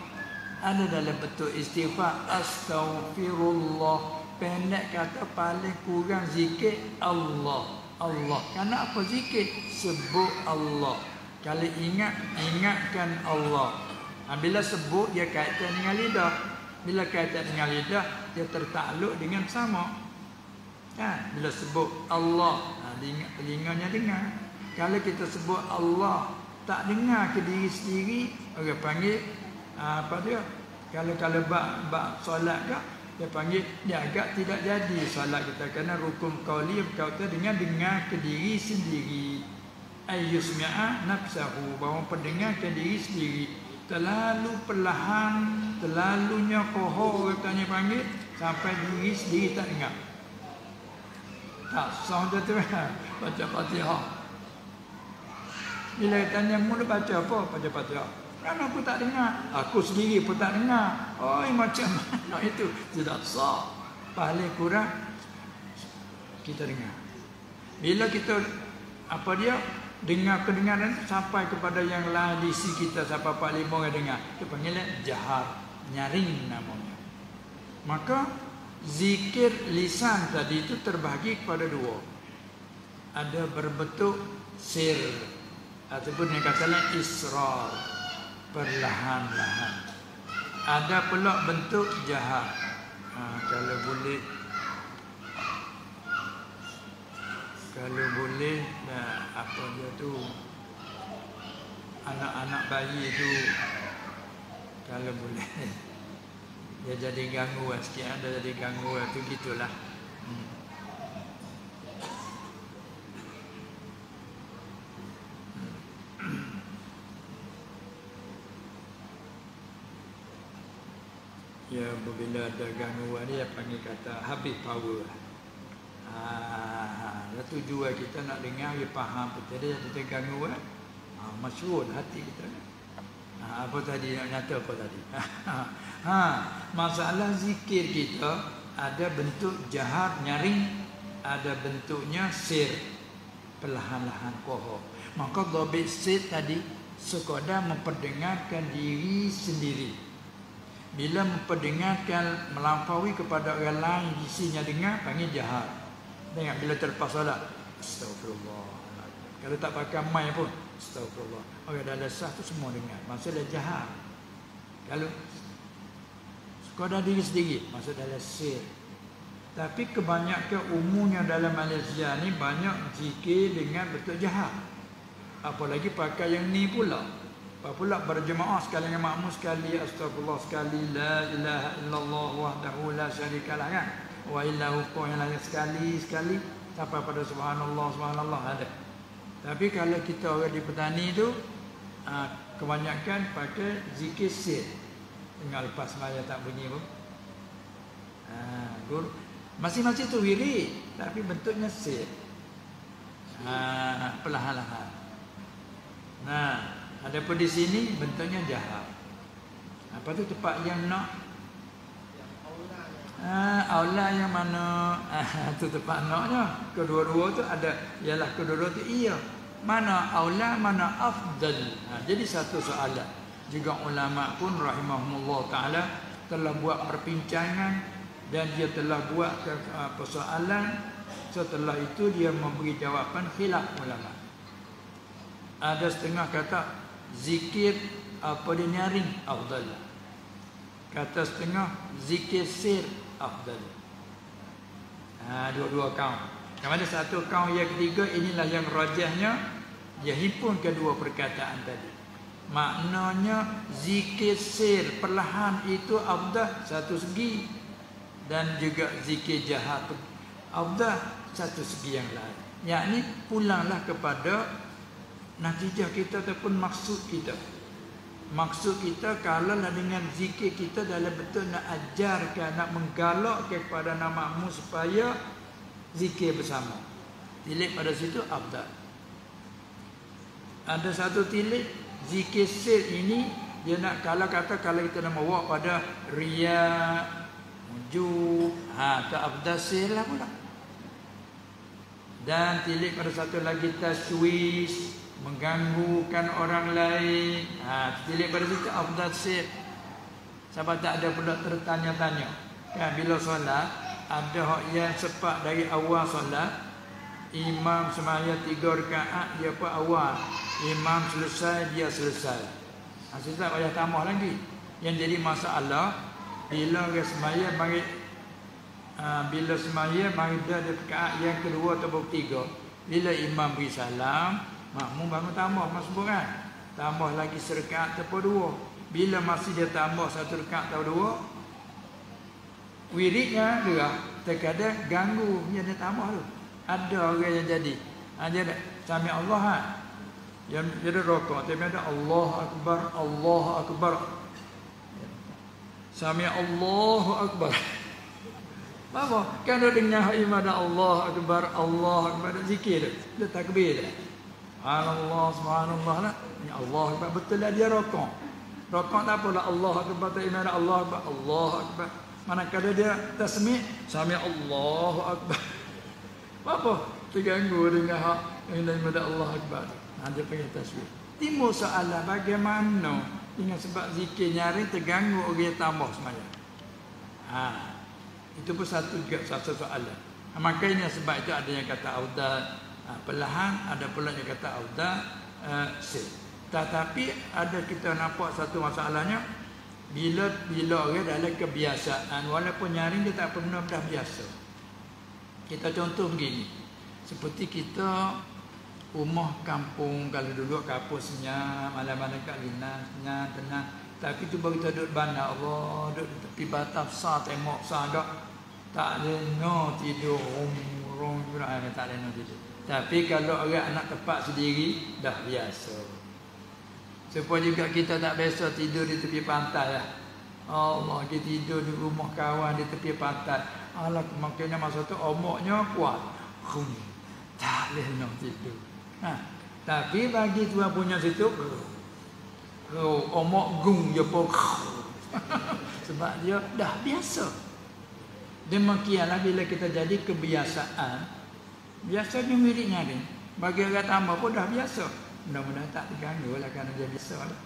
ada dalam bentuk istighfar astaghfirullah. Pendek kata paling kurang zikir Allah. Allah. Karena apa zikir? Sebut Allah. Kalau ingat, ingatkan Allah. Bila sebut dia kaitan dengan lidah. Bila kaitan dengan lidah, dia tertakluk dengan sama. Bila sebut Allah, telinganya dengar. Kalau kita sebut Allah, tak dengar ke diri sendiri, orang panggil apa dia? Kalau bab solat ke, dia panggil dia agak tidak jadi solat kita, kerana rukun qauli berkaitan dengan dengar ke diri sendiri. Ayyusmi'a nafsahu, bahawa pendengarkan diri sendiri. Terlalu perlahan, terlalunya kohor katanya panggil, sampai diri sendiri tak dengar. Tak sah dia tu baca Fatihah. Bila tanya mula baca apa? Baca Fatihah. Kan aku tak dengar. Aku sendiri pun tak dengar. Oh, macam mana itu? Tidak sah. Paling kurang kita dengar. Bila kita apa dia dengar kedengaran sampai kepada yang lain di sisi kita, sampai 4-5 orang dengar, kita panggil jahar, nyaring namanya. Maka zikir lisan tadi itu terbagi kepada dua. Ada berbentuk sir, ataupun yang katakan israr, perlahan-lahan. Ada pula bentuk jahar. Kalau boleh apa dia tu, anak-anak bayi tu, kalau boleh dia jadi gangguan sikit, ada jadi gangguan tu, gitulah. Ya, bila ada gangguan dia panggil kata habis power. Tujuan kita nak dengar, dia faham betul, dia ada gangguan. Masyhur hati kita. Apa tadi nak nyata apa tadi? Masalah zikir kita ada bentuk jahar, nyaring, ada bentuknya sir, perlahan-lahan kohor. Maka dhabit sir tadi sekadar memperdengarkan diri sendiri. Bila memperdengarkan melampaui kepada orang lain di sisinya dengar, panggil jahar. Dengar bila terlepas solat, astagfirullah. Kalau tak pakai mic pun, astagfirullah. Orang dalam sah tu semua dengar. Maksudnya jahar. Kalau sekadar diri sendiri, maksud dalam sir. Tapi kebanyakan umumnya dalam Malaysia ni banyak zikir dengan bentuk jahar. Apalagi pakai yang ni pula. Pula berjemaah sekali dengan makmum sekali, astagfirullah sekali, la ilaha illallah wahdahu la syarikalah kan. Wa illahu yang lain sekali sampai pada subhanallah ada. Tapi kalau kita orang di petani tu kebanyakan pakai zikir sir. Tinggal lepas sembahyang tak bunyi pun. Masing-masing tu wirid, tapi bentuknya sir. Perlahan-lahan. Adapun di sini bentuknya jahar. Apa tu tempat yang nak? Aula yang mana? Tu tempat naknya. Kedua-dua tu ada, ialah kedua-dua tu iya. Mana aula, mana afdal. Jadi satu soalan. Juga ulama pun rahimahumullah taala telah buat perbincangan dan dia telah buat persoalan. Setelah itu dia memberi jawapan khilaf ulama. Ada setengah kata zikir apa dia nyaring afdal. Kata setengah zikir sir afdal. Dua-dua kaum. Kepada satu kaum yang ketiga, inilah yang rajahnya, dia himpun kedua perkataan tadi. Maknanya zikir sir perlahan itu afdal satu segi, dan juga zikir jahat afdal satu segi yang lain. Yakni pulanglah kepada natijah kita ataupun maksud kita. Maksud kita kalaulah dengan zikir kita dalam betul nak ajarkan, nak menggalakkan kepada nama-Mu supaya zikir bersama. Tilik pada situ afdal. Ada satu tilik zikir sir ini, dia nak kalau kita nak bawa pada riya, ujub, ke afdal sir lah pula. Dan tilik pada satu lagi taswis, mengganggukan orang lain. Tilik pada situ afdal sir. Sebab tak ada pula tertanya-tanya. Kan bila solat, ada hak yang sepak dari awal solat, imam semaya 3 rakaat dia pun awal, imam selesai dia selesai. Selesai payah tambah lagi. Yang jadi masalah bila orang semaya mari bila semaya mari dah rakaat yang kedua atau ketiga, bila imam beri salam, makmum bangun tambah masbuk kan. Tambah lagi serakaat atau dua. Bila masih dia tambah satu rakaat atau dua, wiridnya dia terkadang ganggu yang dia tambah tu. Ada orang yang jadi dia ada sami Allah yang dia rokok tapi ada Allahu akbar, Allahu akbar, sami Allahu akbar. Apa? Kan dia dengar ibadah Allahu akbar, Allahu akbar, zikir dia takbir dia. Allah subhanallah lah. Ya Allah akbar, betul lah dia rokok. Rokok tak apalah Allahu akbar, tak ibadah Allah akbar, Allahu akbar. Manakala dia tasmi' sami Allahu akbar. Apa? Terganggu dengan hak yang daripada Allah akbar. Dia panggil tasbih. Timbul soalan bagaimana dengan sebab zikir nyaring terganggu orang yang tambah semaya. Itu pun satu soalan. Makanya sebab itu ada yang kata afdal perlahan, ada pula yang kata afdal sir. Tetapi ada kita nampak satu masalahnya, bila orang dalam kebiasaan, walaupun nyaring dia tak pernah dah biasa. Kita contoh begini, seperti kita rumah kampung, kalau duduk kampung senyap, malam-malam kat Lina senyap, tenang. Tapi tu baru kita duduk bandar, Allah duduk tepi batang sah, tengok sah tak lena tidur, tak lena tidur. Tapi kalau orang nak tempat sendiri, dah biasa. Supaya juga kita tak biasa tidur di tepi pantai lah. Allah, kita tidur di rumah kawan di tepi pantai. Alah, makanya masa tu omoknya kuat. Tak boleh nak tidur. Tapi bagi tuan punya situ, omok gung je pun. Sebab dia dah biasa. Demikianlah bila kita jadi kebiasaan, biasanya mirip nyaring. Bagi orang tambah pun dah biasa. Mudah-mudahan tak terganggu lah kerana dia biasa lah.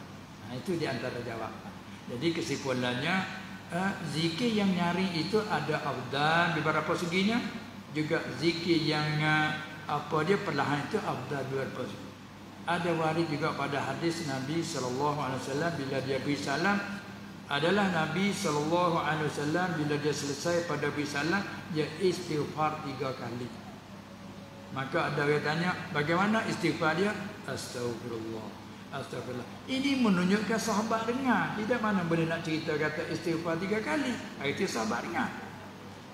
Itu di antara jawapan. Jadi kesimpulannya, zikir yang nyaring itu ada afdal di beberapa seginya, juga zikir yang dia perlahan itu afdal di beberapa segi. Ada waris juga pada hadis Nabi SAW bila dia beri salam, adalah Nabi SAW bila dia selesai pada beri salam, dia istighfar 3 kali. Maka ada orang tanya, bagaimana istighfar dia? Astagfirullah, astagfirullah. Ini menunjukkan sahabat dengar. Tidak mana boleh nak cerita kata istighfar 3 kali. Itu sahabat dengar.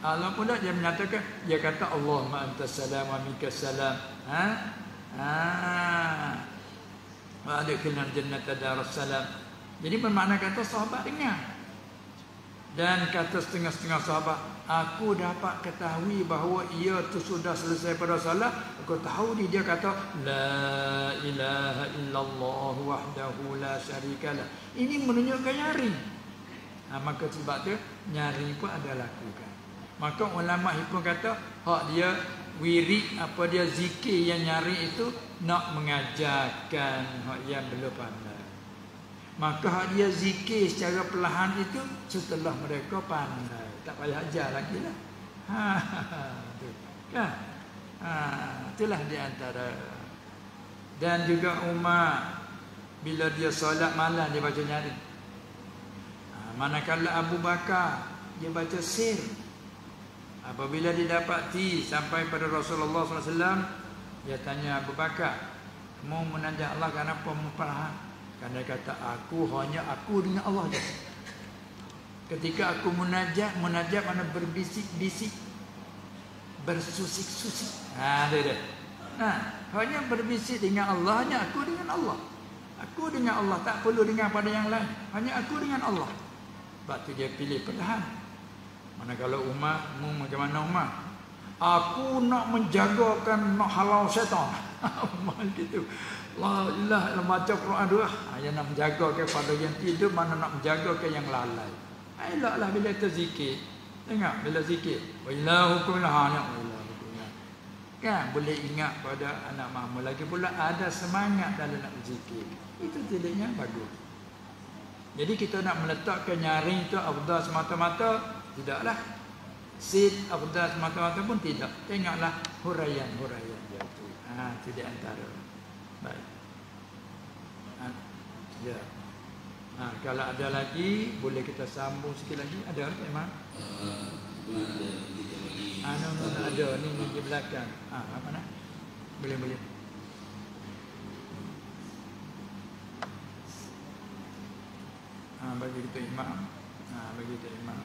Allah pun dia menyatakan, dia kata Allahumma antas salam wa minkas salam. Wa adkhilna jannata daras salam. Jadi bermakna kata sahabat dengar. Dan kata setengah-setengah sahabat, aku dapat ketahui bahawa ia tu sudah selesai pada salat. Aku tahu dia kata la ilaha illallah wahdahu la syarikalah. Ini menunjukkan nyaring. Maka sebab tu nyaring pun ada lakukan. Maka ulama pun kata hak dia wirid, apa dia zikir yang nyaring itu nak mengajarkan hak yang belum pandai. Maka hak dia zikir secara perlahan itu setelah mereka pandai. Tak payah ajar lagi lah. Kan? Itulah di antara. Dan juga Umar, bila dia solat malam dia baca nyaring. Manakala Abu Bakar dia baca sir. Apabila didapati sampai pada Rasulullah SAW, dia tanya Abu Bakar, mau menajak Allah kenapa perlahan? Karena dia kata, aku dengan Allah je. Ketika aku munajat mana berbisik-bisik, bersusik-susik. Dia. Hanya berbisik dengan Allah, hanya aku dengan Allah. Aku dengan Allah, tak perlu dengan pada yang lain. Hanya aku dengan Allah. Sebab tu dia pilih perlahan. Mana kalau Umar, macam mana Umar? Aku nak menjagakan, nak halau syaitan. Umar gitu. La ilaha illallah, baca Quran dua. Yang nak menjaga kepada yang tidur, mana nak menjaga ke yang lalai. Eloklah bila kita zikir. Tengok bila zikir. Wa ilahukum ilaha kan boleh ingat pada anak mama. Lagi pula ada semangat dalam nak berzikir. Itu tidaknya bagus. Jadi kita nak meletakkan nyaring itu afdal semata-mata, tidaklah. Sid afdal semata-mata pun tidak. Tengoklah huraian-huraian dia itu. Itu di antara. Baik. Ya. Kalau ada lagi boleh kita sambung sikit lagi. Ada memang? Ada ni di belakang. Apa nak? Boleh. Bagi kita imam. Bagi kita imam.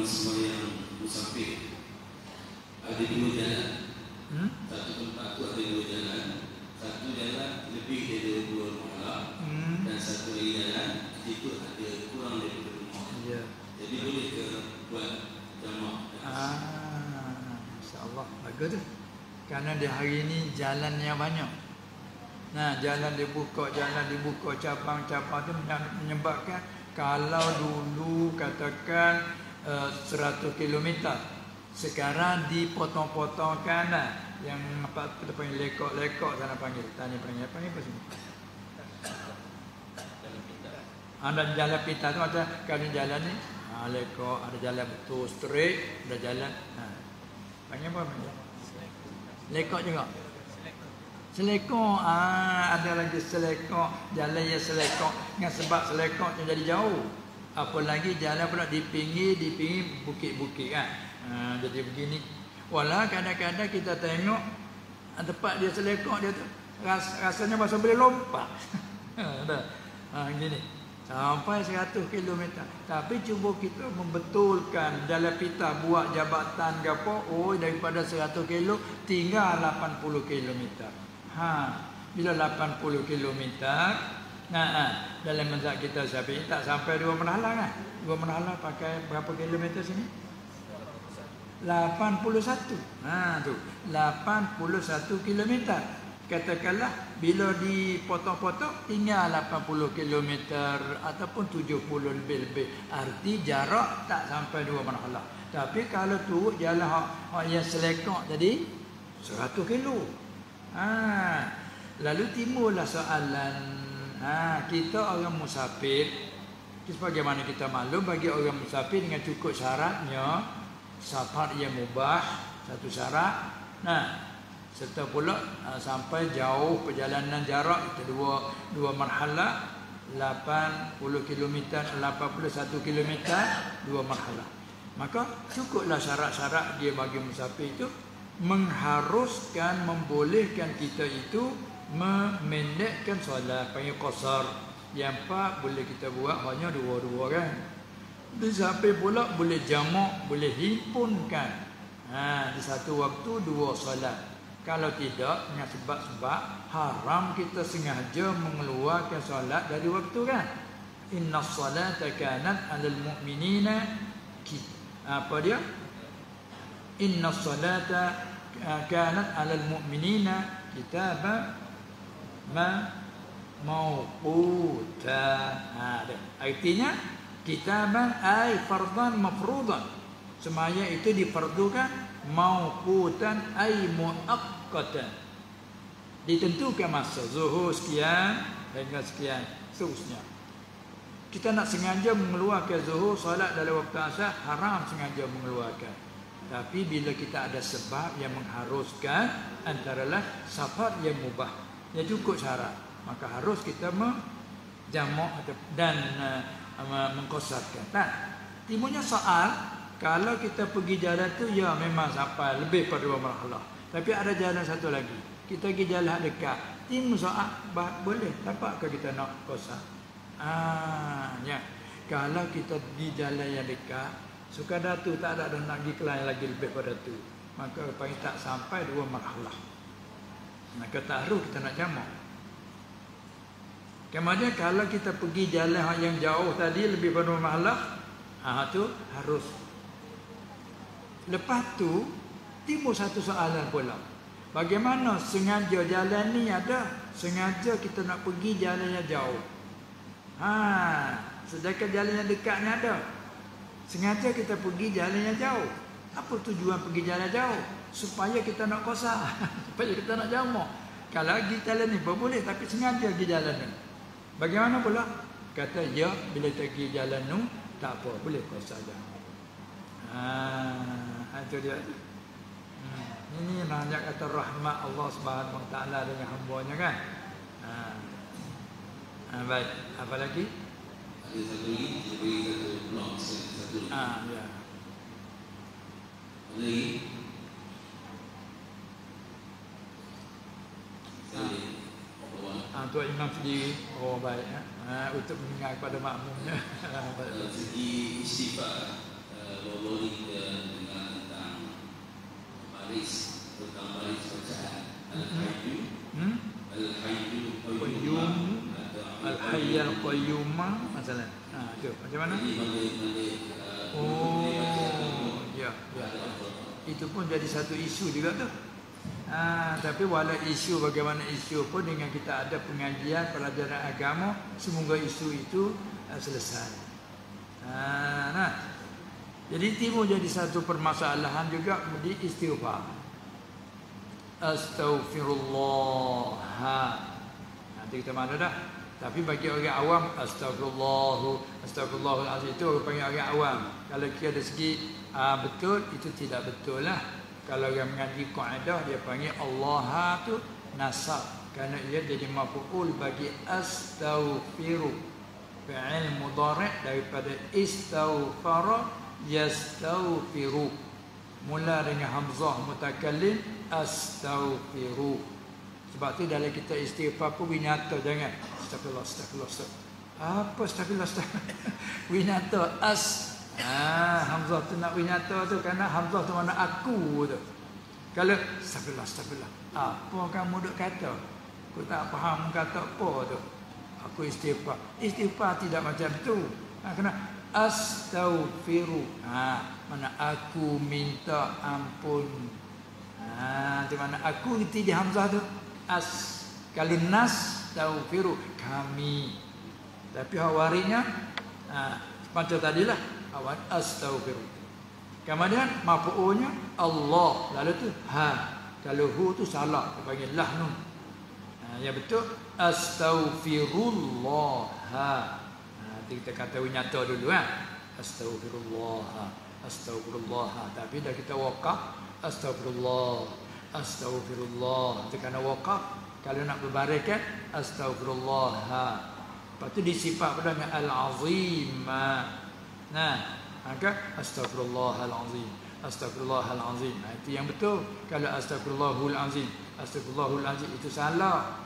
Sembahyang musafir ada dua jalan. Satu tempat tu ada dua jalan. Satu jalan lebih dari 2 malam, dan satu lagi jalan itu ada kurang daripada 2 malam. Jadi boleh ke buat jamak? InsyaAllah bagus tu. Kerana di hari ini jalan yang banyak. Jalan dibuka cabang-cabang tu menyebabkan kalau dulu katakan 100 km, sekarang dipotong-potongkan yang apa kita panggil lekok sana panggil tani panggil apa sini? Ada jalan pita tu ada kalau jalan ni lekok, ada jalan betul straight, ada jalan panggil apa panggil? Lekok juga. Selekok, ada lagi selekok, jalan yang selekok. Dengan sebab selekok jadi jauh. Apalagi jalan pula di pinggir bukit-bukit kan. Jadi begini. Walau kadang-kadang kita tengok tempat dia selekok dia tu rasanya masa boleh lompat. Gini. Sampai 100 km. Tapi cuba kita membetulkan jalan pita buat jabatan ke apa. Daripada 100 km tinggal 80 km. Bila 80 km, dalam mazhab kita Syafi'i tak sampai 2 merhala kan? 2 merhala pakai berapa kilometer sini? 81. Tu 81 kilometer. Katakanlah bila dipotong-potong tinggal 80 kilometer ataupun 70 lebih. Arti jarak tak sampai 2 merhala. Tapi kalau tu jalan yang selekok tadi 100 kilo. Lalu timbullah soalan. Kita orang musafir, sebagaimana kita maklum, bagi orang musafir dengan cukup syaratnya, safar yang mubah satu syarat. Serta pula sampai jauh perjalanan jarak itu dua marhalah, 80 km, 81 km, 2 marhalah. Maka cukuplah syarat-syarat dia bagi musafir itu mengharuskan, membolehkan kita itu memendekkan solat, panggil qasar. Yang 4 boleh kita buat hanya 2 kan. Sampai pula boleh jamak, boleh himpunkan. Di satu waktu 2 solat. Kalau tidak, dengan sebab-sebab haram kita sengaja mengeluarkan solat dari waktu kan. Inna salata kanat 'alal mu'minina apa dia? Inna salata kanat 'alal mu'minina kitaban mauquta. Artinya kitaban ay fardan mafruḍan. Semaya itu difardukan, mauqutan ay muaqqatan. Ditentukan masa zuhur sekian hingga sekian seterusnya. Kita nak sengaja mengeluarkan zuhur, solat dalam waktu asar, haram sengaja mengeluarkan. Tapi bila kita ada sebab yang mengharuskan, antaralah safar yang mubah, yang cukup syarat, maka harus kita menjamak dan mengqasarkan. Tak? Timbulnya soal, kalau kita pergi jalan tu, ya memang sampai lebih pada 2 marhalah. Tapi ada jalan satu lagi, kita pergi jalan dekat, timbul soal, boleh, dapatkah kita nak qasar? Ya. Kalau kita di jalan yang dekat, sekadar tu tak ada nak pergi ke lain lagi lebih pada tu, maka paling tak sampai 2 marhalah, maka tak harus kita nak jamak. Kemudian kalau kita pergi jalan yang jauh tadi lebih pada 2 marhalah, tu harus. Lepas tu timbul satu soalan pula. Bagaimana sengaja jalan ni ada, sengaja kita nak pergi jalan yang jauh. Sedangkan jalan yang dekat ni ada. Sengaja kita pergi jalan yang jauh. Apa tujuan pergi jalan jauh? Supaya kita nak qasar, supaya kita nak jamak. Kalau pergi jalan ni boleh, tapi sengaja pergi jalan ni. Bagaimana pula? Kata ya, bila kita pergi jalan ni tak apa, boleh qasar jamak. Itu dia. Ini banyak kata rahmat Allah Subhanahu Wa Taala dengan hamba-Nya kan. Baik, apa lagi? Ada satu lagi, kita bagi satu blok satu. Ya. Ada lagi. Tuan Imam sendiri. Oh baik. Untuk mendengar kepada makmumnya. Segi istighfar, lolori dengan tentang baris, tentang baris bacaan Al-Hayyu, Al-Hayyu Qayyum, Al-Hayyul Qayyum, masalah. Tu macam mana? Ya. Itu pun jadi satu isu juga tu. Tapi walau isu bagaimana isu pun, dengan kita ada pengajian pelajaran agama, semoga isu itu selesai. Jadi timbul jadi satu permasalahan juga di istighfar. Astaghfirullah. Nanti kita mana dah. Tapi bagi orang awam, astagfirullahalazim itu orang panggil orang awam. Kalau kira dari segi betul, itu tidak betul lah. Kalau orang mengaji kaedah, dia panggil Allah tu nasab, kerana ia jadi maf'ul bagi astaghfiru, fi'il mudhari' daripada istaghfara yastaghfiru, mula dengan hamzah mutakallim, astaghfiru. Sebab tu dalam kita istighfar pun winata, jangan astagfirullah. Apa astagfirullah? Winata hamzah tu nak winata tu, kerana hamzah tu mana aku tu. Kalau astagfirullah, apa kamu duk kata? Aku tak faham kata apa tu. Aku istighfar. Istighfar tidak macam tu. Kena astaghfiru. Mana aku minta ampun. Di mana aku itu di hamzah tu kalau nas taghfiru kami, tapi hawarinya macam tadilah awal astaghfiru. Kemudian maf'ulnya Allah, lalu tu kalau hu tu salah, panggil lah nun. Ya betul, astaghfirullah. Kita kata nyata dulu astaghfirullah. Tapi dah kita wakaf astagfirullah. Itu kerana wakaf. Kalau nak berbaringkan astagfirullah. Lepas tu disifat pada dengan al-azim. Maka astagfirullahalazim. Itu yang betul. Kalau astagfirullahalazim itu salah.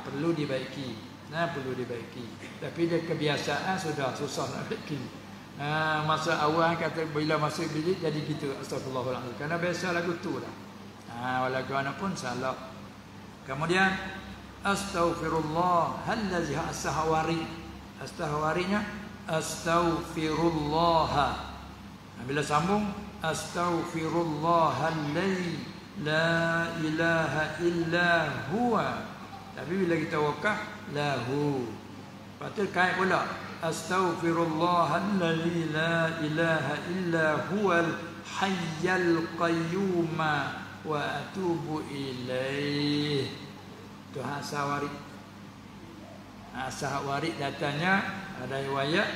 Perlu dibaiki. Tapi dia kebiasaan sudah susah nak baiki. Masa awal kata bila masuk bilik jadi gitu, astagfirullahalazim. Kerana biasa lagu tu dah. Walaupun mana pun salah. Kemudian astaghfirullah allazi astahwarinya astaghfirullah. Bila sambung astaghfirullahallazi la ilaha illa huwa. Tapi bila kita wakaf lahu, patut kait pula astaghfirullahallazi la ilaha illa huwal hayyul qayyum wa atubu ilaih. Itu Sahwari. Sahwari datanya Ada riwayat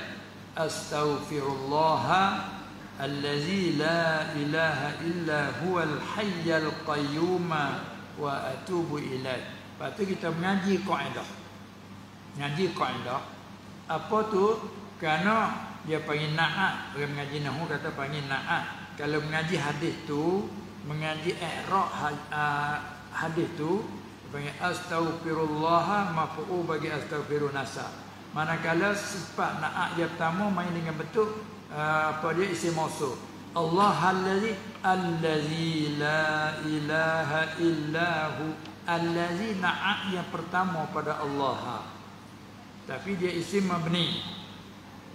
astaghfirullah allazi la ilaha illa huwal hayyul qayyum wa atubu ilaih. Lepas tu kita mengaji kaedah. Mengaji kaedah. Apa tu? Kerana dia panggil na'at. Orang mengaji nahwu kata panggil na'at. Kalau mengaji hadis tu, mengaji i'rab hadis tu panggil astaghfirullah maf'ul bagi astaghfirun nasa. Manakala sifat na'at yang pertama main dengan bentuk apa dia isim mausul. Allah allazi la ilaha illahu. Allazi na'at yang pertama pada Allah. Tapi dia isim mabni.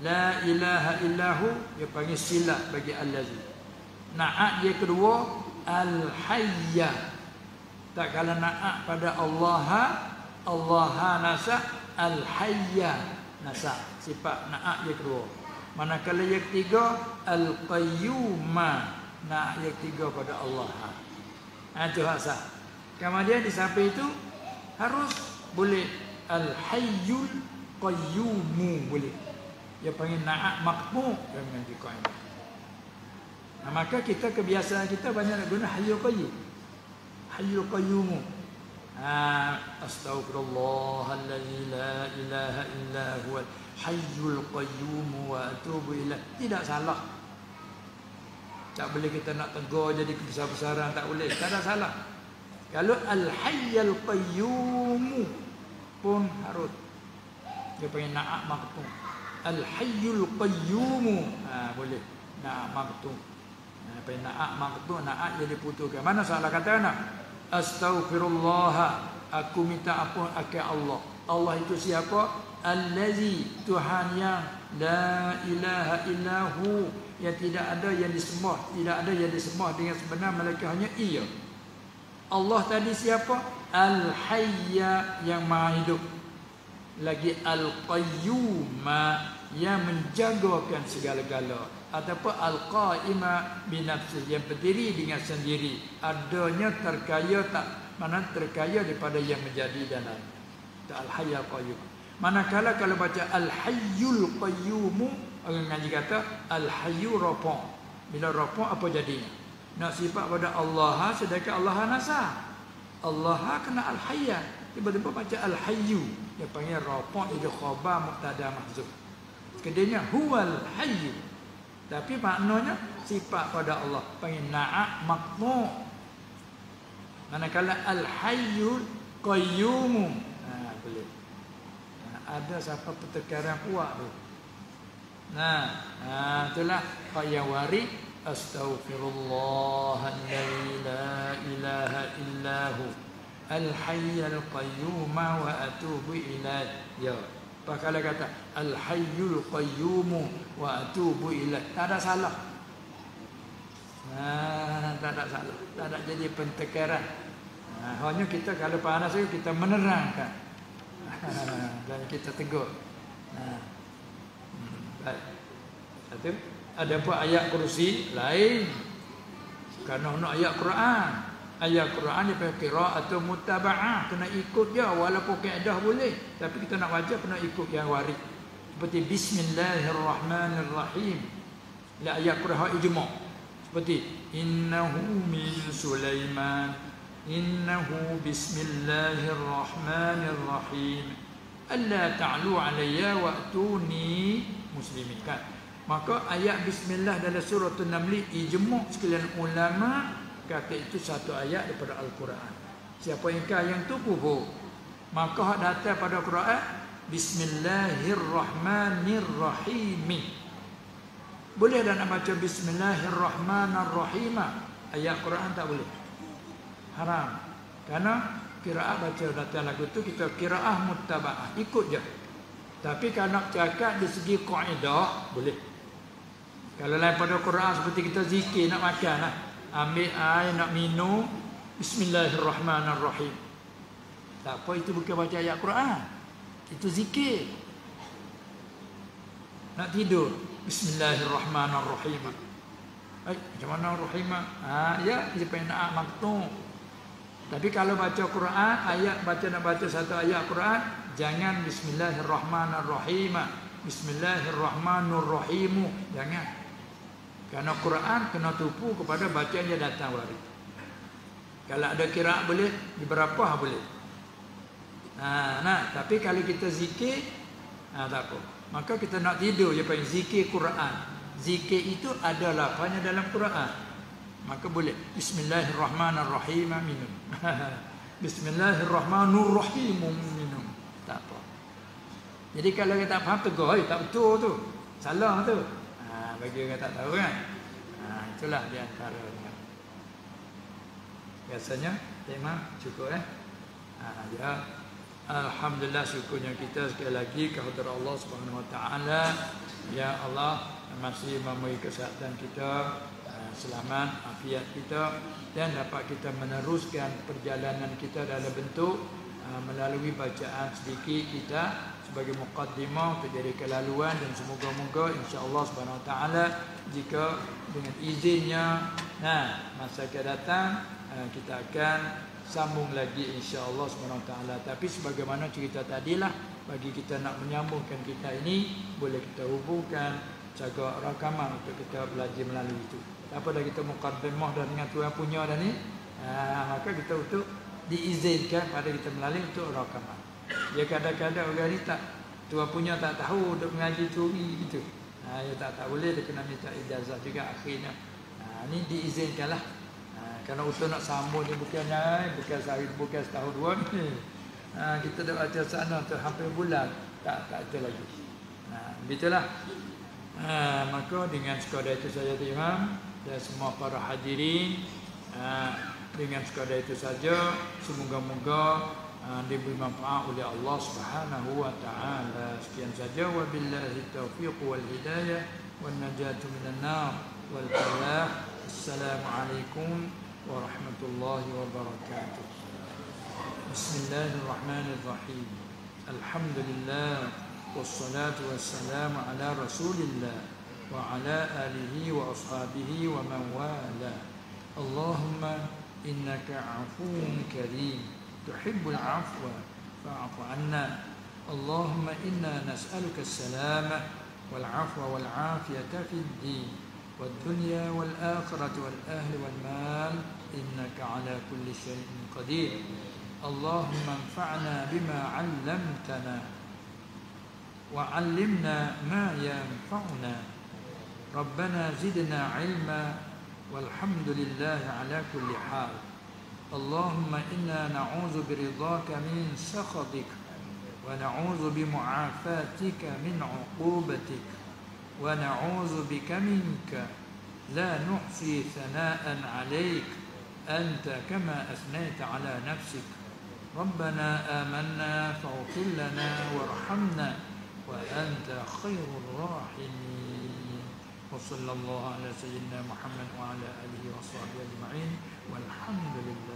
La ilaha illahu dia panggil silah bagi allazi. Na'at dia kedua al-hayya. Tak kala na'at pada Allah nasa al-hayya nasa. Sifat na'at yang kedua. Manakala yang ketiga al-qayyuma. Na'at yang ketiga pada Allah. Itu asal. Kemudian di samping itu harus boleh al-hayyul qayyumu boleh. Dia panggil na'at maqmu dengan dikaedah. Maka kita kebiasaan kita banyak nak guna hayyul qayyum. Hayyul qayyum. Astaghfirullahallazi la ilaha illa huwal hayyul qayyum wa atubu ilaih. Tidak salah. Tak boleh kita nak tegur jadi besar-besaran, tak boleh. Tak ada salah. Kalau al-hayyul qayyum pun harus. Dia panggil na'at maqtu. Al-hayyul qayyum. Boleh. Na'at maqtu. Panggil na'at maqtu, na'at jadi putuskan. Mana salah kata nak? Astaghfirullah, aku minta ampun akan Allah. Allah itu siapa? Allazi, Tuhan yang la ilaha illahu, yang tidak ada yang disembah, tidak ada yang disembah dengan sebenar melainkan hanya Ia. Allah tadi siapa? Al-hayya, yang maha hidup. Lagi al-qayyuma, yang menjagakan segala-gala. Ataupun al-qaima binafsi, yang berdiri dengan sendiri, adanya terkaya tak, mana terkaya daripada yang menjadi dan lain. Al-hayy al-qayyum. Manakala kalau baca al-hayyul qayyum, orang ngaji kata al-hayyu rafa. Bila rafa apa jadinya? Nak sifat pada Allah sedangkan Allah nasa. Allah kena al-hayya. Tiba-tiba baca al-hayyu, dia panggil rafa itu khabar mubtada mahdzuf. Kedenya huwal hayyu. Tapi maknanya sifat pada Allah panggil na'at maqmu. Manakala al-hayyul qayyum, boleh. Ada siapa pertekaran kuat tu. Itulah qayawari astaghfirullahallazi la ilaha illahu al-hayyul qayyum wa atubu ilaih. Ya. Pakala kata al-hayyul qayyum wa atubu ilaih. Tak ada salah. Tak ada salah. Tak ada jadi pentekaran. Hanya kita kalau panas itu kita menerangkan. Dan kita tegur. Baik. Satu, ada pun ayat kursi lain. Kerana nak ayat Quran. Ayat Quran dia pakai qiraatun mutaba'ah, kena ikut dia walaupun kaedah boleh, tapi kita nak baca kena ikut yang warid. Seperti bismillahirrahmanirrahim. La ayat Quran ijma'. Seperti innahu min Sulaiman, innahu bismillahirrahmanirrahim. Alla ta'lu alayya wa'tuni muslimin. Maka ayat bismillah dalam surah An-Naml ijma' sekalian ulama kata itu satu ayat daripada Al-Quran. Siapa ingkar yang tu kufur. Maka hak datang pada Quran bismillahirrahmanirrahim. Boleh dah nak baca bismillahirrahmanirrahim. Ayat Quran tak boleh. Haram. Karena qiraat baca datang lagu tu kita qiraah muttaba'ah, ikut je. Tapi kalau nak cakap dari segi kaedah boleh. Kalau lain pada Quran seperti kita zikir nak makan lah. Ambil air nak minum, bismillahirrahmanirrahim. Tak apa, itu bukan baca ayat Quran. Itu zikir. Nak tidur, bismillahirrahmanirrahim. Macam mana rahim? Ya, siapa yang nak maktum. Tapi kalau baca Quran, ayat nak baca satu ayat Quran, jangan bismillahirrahmanirrahim. Bismillahirrahmanirrahim. Jangan. Kerana Quran kena tupu kepada bacaan dia datang warid. Kalau ada qiraat boleh, beberapa boleh. Tapi kalau kita zikir, tak apa. Maka kita nak tidur je panggil zikir Quran. Zikir itu ada lafaznya dalam Quran. Maka boleh. Bismillahirrahmanirrahim minum. Bismillahirrahmanirrahim minum. Tak apa. Jadi kalau kita tak faham tegur, tak betul tu. Salah tu. Bagi orang tak tahu kan. Itulah di antaranya. Biasanya tema cukup ya. Alhamdulillah, syukurnya kita sekali lagi kepada Allah Subhanahu Wa Taala. Ya Allah, masih memberi kesihatan kita, selamat, afiat kita, dan dapat kita meneruskan perjalanan kita dalam bentuk melalui bacaan sedikit kita sebagai muqaddimah untuk jadi kelaluan, dan semoga-moga insya-Allah Subhanahu Wa Taala jika dengan izinnya masa akan datang kita akan sambung lagi insya-Allah Subhanahu Wa Taala. Tapi sebagaimana cerita tadilah, bagi kita nak menyambungkan kita ini, boleh kita hubungkan jaga rakaman untuk kita belajar melalui itu. Apa dah kita muqaddimah dah dengan Tuhan punya dah ni, maka kita untuk diizinkan pada kita melalui untuk rakaman. Dia kadang-kadang orang ni tak, Tuhan punya tak tahu untuk mengaji curi gitu. Dia tak boleh, dia kena minta ijazah juga akhirnya. Ni diizinkanlah. Kerana usaha nak sambung ni bukan sehari, bukan setahun dua ni. Kita dah baca sana tu hampir bulan, tak ada lagi. Begitulah. Maka dengan sekadar itu saja Imam dan semua para hadirin, dengan sekadar itu saja, semoga-moga diberi manfaat oleh Allah Subhanahu Wa Taala. Sekian saja, wabillahi taufiq wal hidayah wan najatu minan nar wal falah. Assalamualaikum warahmatullahi wabarakatuh. Bismillahirrahmanirrahim. Alhamdulillah wassalatu wassalamu ala Rasulillah wa ala alihi wa ashabihi wa man wala. Allahumma innaka 'afuwun karim tuhibbul 'afwa fa'fu 'anna. Allahumma inna nas'aluka as-salamah wal 'afwa wal 'afiyata fid din wad dunya wal akhirati wal ahli wal mal innaka 'ala kulli shay'in qadir. Allahumma anfa'na bima 'allamtana wa 'allimna ma yanfa'una. Rabbana zidna 'ilma walhamdulillahi 'ala kulli hal. Allahumma inna na'udzu biridhaka min sakhatik wa na'udzu bimu'afatika min 'uqubatik wa na'udzu bika minka la nuhsi thana'an 'alayk anta kama athnayta 'ala nafsik. Rabbana amanna faghfir lana warhamna wa anta khairur rahimin. Wa sallallahu ala sayyidina Muhammad wa ala alihi wa sahbihi ajma'in walhamdulillah.